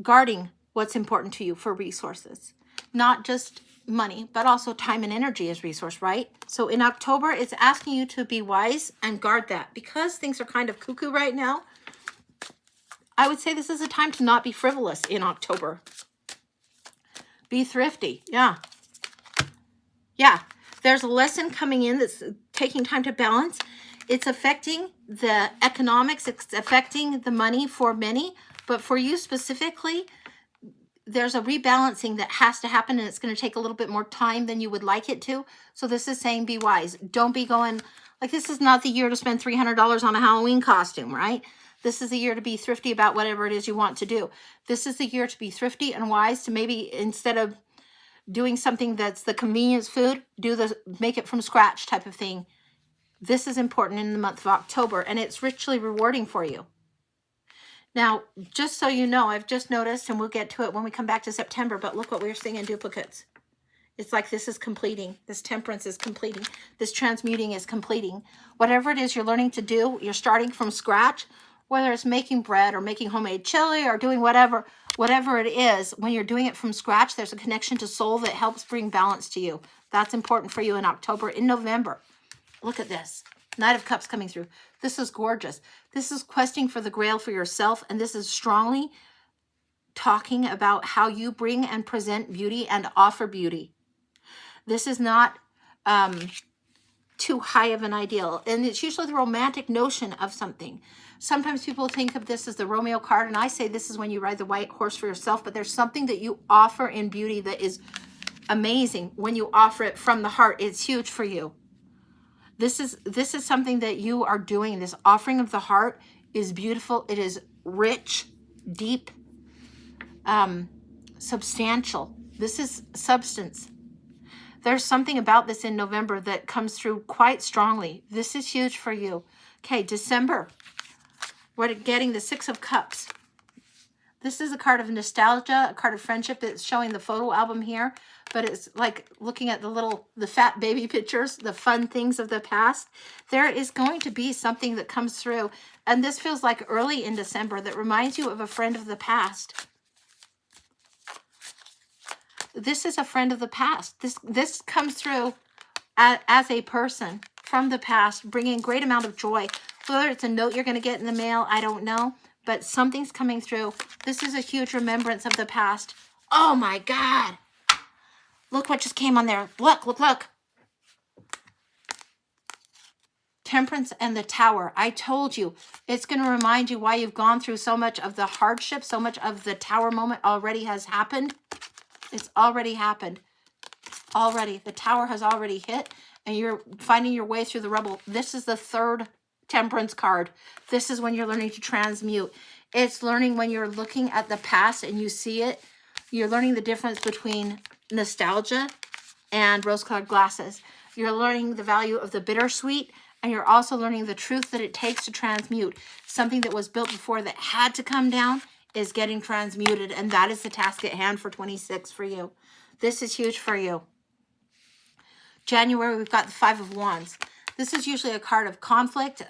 guarding what's important to you for resources. Not just money, but also time and energy as resource, right? So in October, it's asking you to be wise and guard that. Because things are kind of cuckoo right now, I would say this is a time to not be frivolous in October. Be thrifty. Yeah. There's a lesson coming in that's taking time to balance. It's affecting the economics. It's affecting the money for many. But for you specifically, there's a rebalancing that has to happen, and it's going to take a little bit more time than you would like it to. So this is saying be wise. Don't be going, like, this is not the year to spend $300 on a Halloween costume, right? This is the year to be thrifty about whatever it is you want to do. This is the year to be thrifty and wise, to maybe instead of doing something that's the convenience food, make it from scratch type of thing. This is important in the month of October, and it's richly rewarding for you. Now, just so you know, I've just noticed, and we'll get to it when we come back to September, but look what we're seeing in duplicates. It's like this is completing. This Temperance is completing. This transmuting is completing. Whatever it is you're learning to do, you're starting from scratch, whether it's making bread or making homemade chili or doing whatever it is, when you're doing it from scratch, there's a connection to soul that helps bring balance to you. That's important for you in October. In November, look at this. Knight of Cups coming through. This is gorgeous. This is questing for the grail for yourself, and this is strongly talking about how you bring and present beauty and offer beauty. This is not too high of an ideal, and it's usually the romantic notion of something. Sometimes people think of this as the Romeo card, and I say this is when you ride the white horse for yourself, but there's something that you offer in beauty that is amazing. When you offer it from the heart, it's huge for you. This is something that you are doing. This offering of the heart is beautiful. It is rich, deep, substantial. This is substance. There's something about this in November that comes through quite strongly. This is huge for you. Okay, December. We're getting the Six of Cups. This is a card of nostalgia, a card of friendship. It's showing the photo album here, but it's like looking at the fat baby pictures, the fun things of the past. There is going to be something that comes through, and this feels like early in December, that reminds you of a friend of the past. This is a friend of the past. This comes through as a person from the past, bringing a great amount of joy. Whether it's a note you're going to get in the mail, I don't know, but something's coming through. This is a huge remembrance of the past. Oh my God. Look what just came on there. Look. Temperance and the Tower. I told you, it's going to remind you why you've gone through so much of the hardship, so much of the Tower moment already has happened. It's already happened. Already. The Tower has already hit, and you're finding your way through the rubble. This is the third Temperance card. This is when you're learning to transmute. It's learning when you're looking at the past and you see it. You're learning the difference between nostalgia and rose-colored glasses. You're learning the value of the bittersweet, and you're also learning the truth that it takes to transmute. Something that was built before that had to come down is getting transmuted, and that is the task at hand for 26 for you. This is huge for you. January, we've got the Five of Wands. This is usually a card of conflict.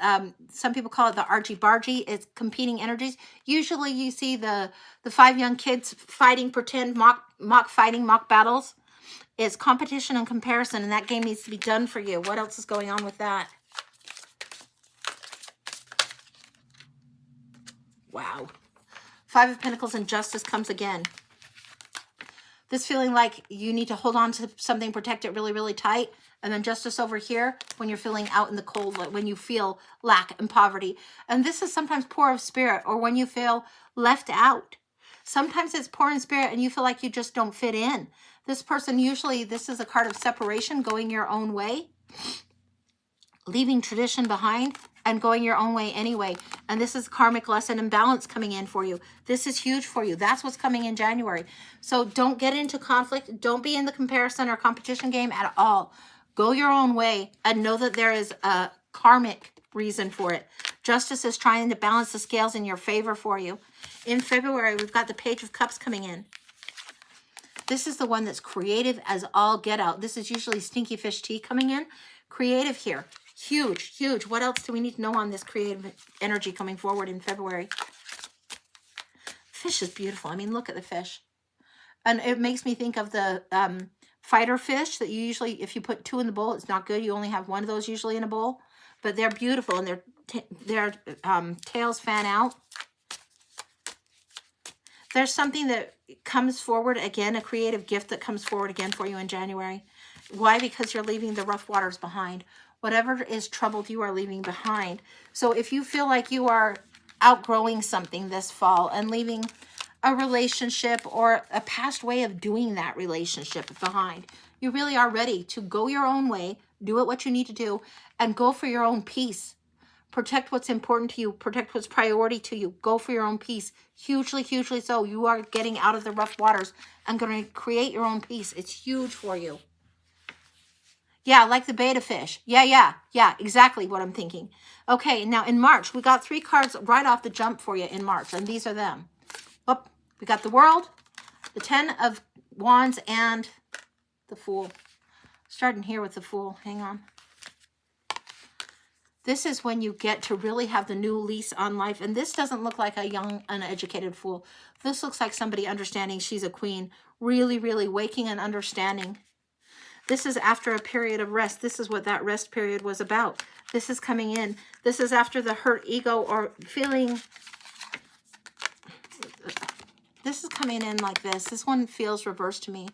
Some people call it the argy-bargy. It's competing energies. Usually you see the 5 young kids fighting, pretend mock fighting, mock battles. It's competition and comparison, and that game needs to be done for you. What else is going on with that? Wow. 5 of Pentacles and Justice comes again. This feeling like you need to hold on to something, protect it really, really tight. And then Justice over here when you're feeling out in the cold, like when you feel lack and poverty. And this is sometimes poor of spirit, or when you feel left out. Sometimes it's poor in spirit and you feel like you just don't fit in. This person, usually this is a card of separation, going your own way, leaving tradition behind and going your own way anyway. And this is karmic lesson and balance coming in for you. This is huge for you. That's what's coming in January. So don't get into conflict. Don't be in the comparison or competition game at all. Go your own way and know that there is a karmic reason for it. Justice is trying to balance the scales in your favor for you. In February, we've got the Page of Cups coming in. This is the one that's creative as all get out. This is usually Stinky Fish Tea coming in. Creative here. Huge, huge. What else do we need to know on this creative energy coming forward in February? Fish is beautiful. I mean, look at the fish. And it makes me think of the fighter fish that you usually, if you put 2 in the bowl, it's not good. You only have 1 of those usually in a bowl. But they're beautiful, and their tails fan out. There's something that comes forward again, a creative gift that comes forward again for you in January. Why? Because you're leaving the rough waters behind. Whatever is troubled, you are leaving behind. So if you feel like you are outgrowing something this fall and leaving a relationship or a past way of doing that relationship behind, you really are ready to go your own way, do it what you need to do, and go for your own peace. Protect what's important to you. Protect what's priority to you. Go for your own peace. Hugely, hugely so. You are getting out of the rough waters and going to create your own peace. It's huge for you. Yeah, like the betta fish. Yeah, exactly what I'm thinking. Okay, now in March, we got 3 cards right off the jump for you in March, and these are them. Oh, we got the World, the 10 of Wands, and the Fool. Starting here with the Fool. Hang on. This is when you get to really have the new lease on life. And this doesn't look like a young, uneducated fool. This looks like somebody understanding she's a queen. Really, really waking and understanding. This is after a period of rest. This is what that rest period was about. This is coming in. This is after the hurt ego or feeling. This is coming in like this. This one feels reversed to me.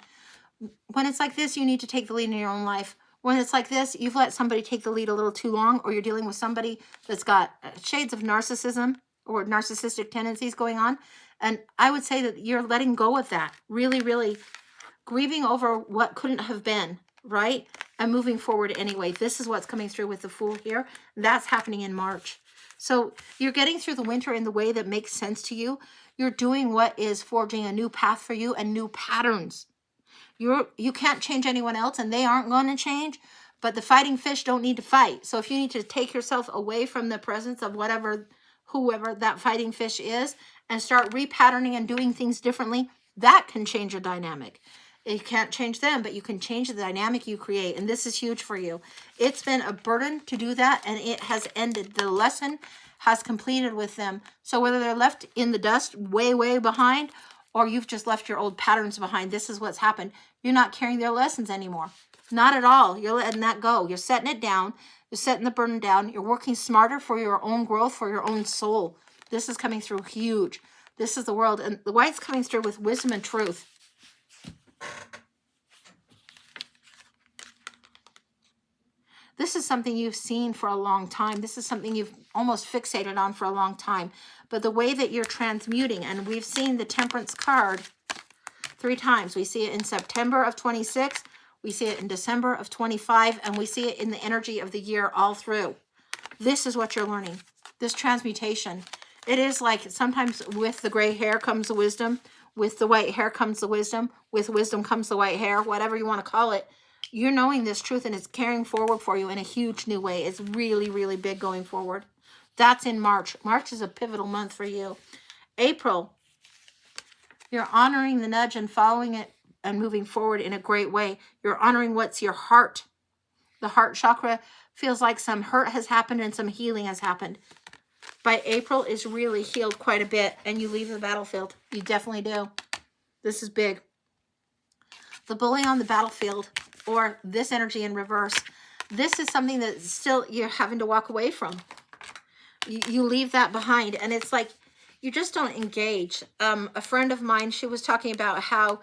When it's like this, you need to take the lead in your own life. When it's like this, you've let somebody take the lead a little too long, or you're dealing with somebody that's got shades of narcissism or narcissistic tendencies going on. And I would say that you're letting go of that. Really, really grieving over what couldn't have been, right? And moving forward anyway. This is what's coming through with the Fool here. That's happening in March. So you're getting through the winter in the way that makes sense to you. You're doing what is forging a new path for you and new patterns. You can't change anyone else, and they aren't going to change, but the fighting fish don't need to fight. So if you need to take yourself away from the presence of whoever that fighting fish is, and start repatterning and doing things differently, that can change your dynamic. You can't change them, but you can change the dynamic you create, and this is huge for you. It's been a burden to do that, and it has ended. The lesson has completed with them. So whether they're left in the dust way, way behind, or you've just left your old patterns behind, this is what's happened. You're not carrying their lessons anymore. Not at all. You're letting that go. You're setting it down. You're setting the burden down. You're working smarter for your own growth, for your own soul. This is coming through huge. This is the World. And the White's coming through with wisdom and truth. This is something you've seen for a long time. This is something you've almost fixated on for a long time. But the way that you're transmuting, and we've seen the Temperance card 3 times. We see it in September of 26, we see it in December of 25, and we see it in the energy of the year all through. This is what you're learning. This transmutation. It is like sometimes with the gray hair comes the wisdom. With the white hair comes the wisdom. With wisdom comes the white hair, whatever you want to call it. You're knowing this truth, and it's carrying forward for you in a huge new way. It's really, really big going forward. That's in March. March is a pivotal month for you. April, you're honoring the nudge and following it and moving forward in a great way. You're honoring what's your heart The heart chakra feels like some hurt has happened and some healing has happened. By April is really healed quite a bit, and you leave the battlefield. You definitely do. This is big. The bully on the battlefield, or this energy in reverse, this is something that still you're having to walk away from. You leave that behind, and it's like you just don't engage. A friend of mine, she was talking about how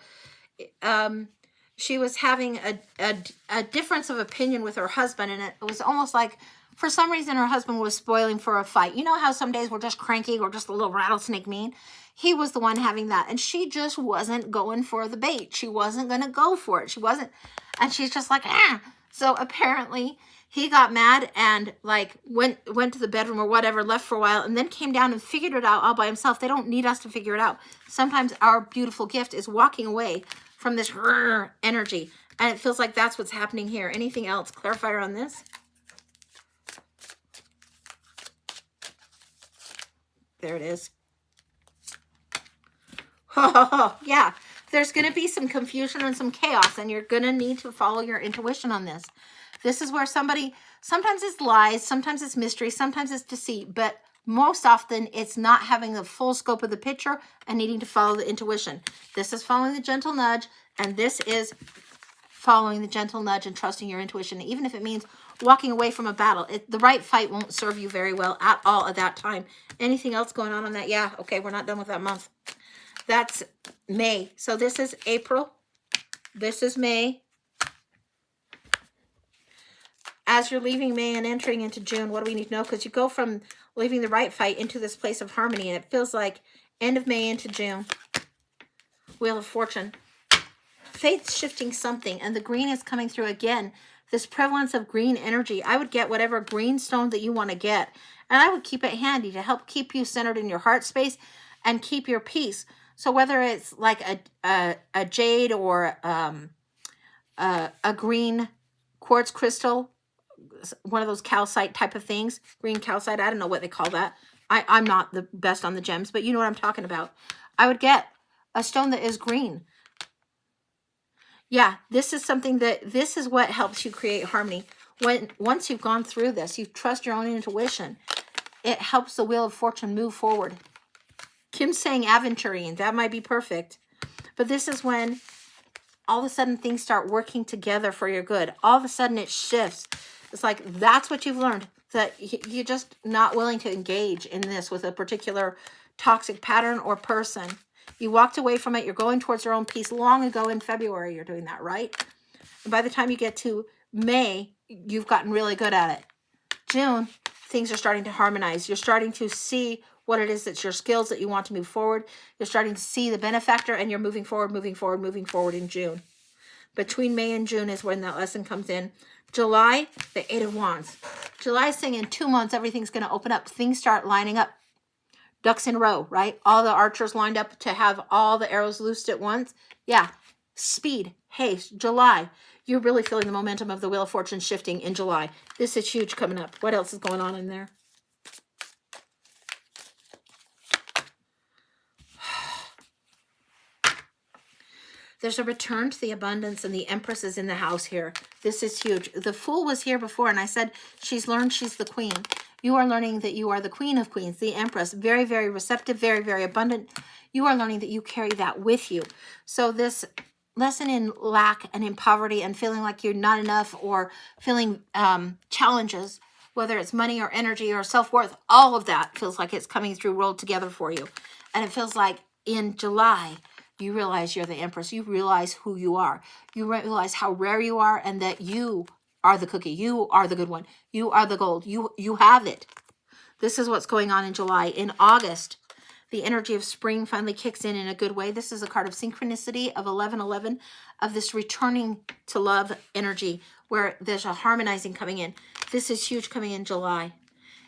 she was having a difference of opinion with her husband, and it was almost like for some reason her husband was spoiling for a fight. You know how some days we're just cranky or just a little rattlesnake mean? He was the one having that, and she just wasn't going for the bait. She wasn't going to go for it. She wasn't, and she's just like, ah. So apparently he got mad and like went to the bedroom or whatever, left for a while, and then came down and figured it out all by himself. They don't need us to figure it out. Sometimes our beautiful gift is walking away from this energy, and it feels like that's what's happening here. Anything else? Clarifier on this? There it is. Oh, yeah. There's going to be some confusion and some chaos, and you're going to need to follow your intuition on this. This is where somebody, sometimes it's lies, sometimes it's mystery, sometimes it's deceit, but most often it's not having the full scope of the picture and needing to follow the intuition. This is following the gentle nudge, and this is following the gentle nudge and trusting your intuition, even if it means walking away from a battle. The right fight won't serve you very well at all at that time. Anything else going on that? Yeah, okay, we're not done with that month. That's May. So this is April. This is May. As you're leaving May and entering into June, what do we need to know? Because you go from leaving the right fight into this place of harmony, and it feels like end of May into June. Wheel of Fortune. Fate's shifting something, and the green is coming through again. This prevalence of green energy. I would get whatever green stone that you want to get, and I would keep it handy to help keep you centered in your heart space and keep your peace. So whether it's like a jade or a green quartz crystal, one of those calcite type of things, green calcite, I don't know what they call that. I'm not the best on the gems, but you know what I'm talking about. I would get a stone that is green. Yeah, this is something this is what helps you create harmony. Once you've gone through this, you trust your own intuition, it helps the Wheel of Fortune move forward. Kim's saying aventurine. That might be perfect. But this is when all of a sudden things start working together for your good. All of a sudden it shifts. It's like that's what you've learned. That you're just not willing to engage in this with a particular toxic pattern or person. You walked away from it. You're going towards your own peace long ago in February. You're doing that, right? And by the time you get to May, you've gotten really good at it. June, things are starting to harmonize. You're starting to see what it is that's your skills that you want to move forward. You're starting to see the benefactor, and you're moving forward in June. Between May and June is when that lesson comes in. July, the Eight of Wands. July is saying in 2 months, everything's going to open up. Things start lining up. Ducks in a row, right? All the archers lined up to have all the arrows loosed at once. Yeah. Speed, haste, July. You're really feeling the momentum of the Wheel of Fortune shifting in July. This is huge coming up. What else is going on in there? There's a return to the abundance, and the Empress is in the house here. This is huge. The Fool was here before, and I said she's learned she's the queen. You are learning that you are the queen of queens, the Empress. Very, very receptive, very, very abundant. You are learning that you carry that with you. So this lesson in lack and in poverty and feeling like you're not enough, or feeling challenges, whether it's money or energy or self-worth, all of that feels like it's coming through, rolled together for you. And it feels like in July, you realize you're the Empress. You realize who you are. You realize how rare you are, and that you are the cookie. You are the good one. You are the gold. You have it. This is what's going on in July. In August, the energy of spring finally kicks in a good way. This is a card of synchronicity, of 1111, of this returning to love energy, where there's a harmonizing coming in. This is huge coming in July.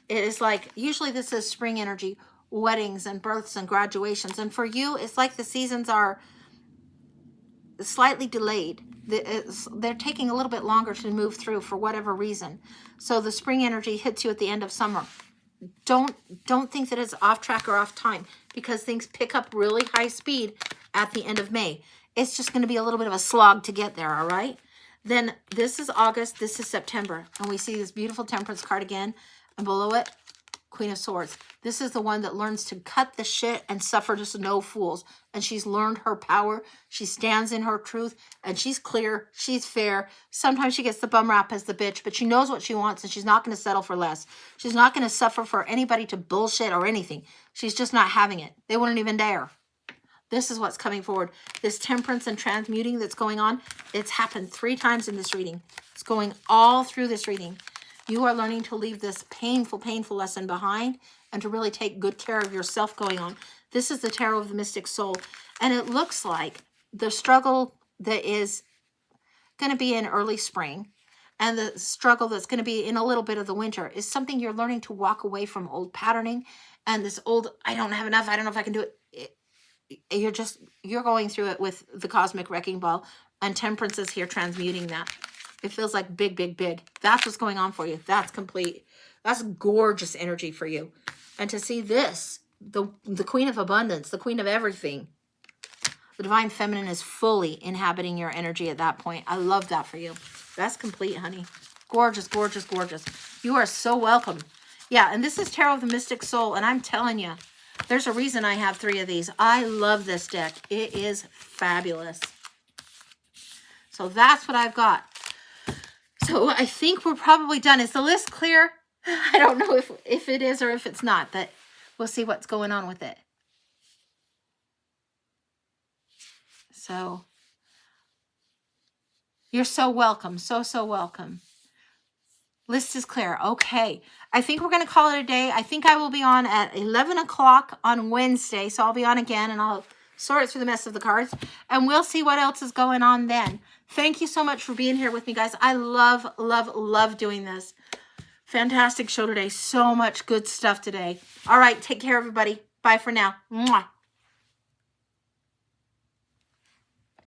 It is like, usually this is spring energy, weddings and births and graduations. And for you, it's like the seasons are slightly delayed. They're taking a little bit longer to move through for whatever reason. So the spring energy hits you at the end of summer. Don't think that it's off track or off time, because things pick up really high speed at the end of May. It's just going to be a little bit of a slog to get there, all right? Then this is August, this is September. And we see this beautiful Temperance card again. And below it, Queen of Swords. This is the one that learns to cut the shit and suffer just no fools. And she's learned her power. She stands in her truth. And she's clear. She's fair. Sometimes she gets the bum rap as the bitch. But she knows what she wants. And she's not going to settle for less. She's not going to suffer for anybody to bullshit or anything. She's just not having it. They wouldn't even dare. This is what's coming forward. This temperance and transmuting that's going on, it's happened 3 times in this reading. It's going all through this reading. You are learning to leave this painful, painful lesson behind and to really take good care of yourself going on. This is the Tarot of the Mystic Soul. And it looks like the struggle that is going to be in early spring and the struggle that's going to be in a little bit of the winter is something you're learning to walk away from old patterning and this old, I don't have enough, I don't know if I can do it. You're going through it with the cosmic wrecking ball, and Temperance is here transmuting that. It feels like big, big, big. That's what's going on for you. That's complete. That's gorgeous energy for you. And to see this, the Queen of Abundance, the Queen of everything, the Divine Feminine is fully inhabiting your energy at that point. I love that for you. That's complete, honey. Gorgeous, gorgeous, gorgeous. You are so welcome. Yeah, and this is Tarot of the Mystic Soul, and I'm telling you, there's a reason I have 3 of these. I love this deck. It is fabulous. So that's what I've got. So I think we're probably done. Is the list clear? I don't know if it is or if it's not, but we'll see what's going on with it. So you're so welcome. So, so welcome. List is clear. Okay. I think we're going to call it a day. I think I will be on at 11 o'clock on Wednesday. So I'll be on again and I'll sort through the mess of the cards and we'll see what else is going on then. Thank you so much for being here with me, guys. I love, love, love doing this. Fantastic show today. So much good stuff today. All right. Take care, everybody. Bye for now. Mwah.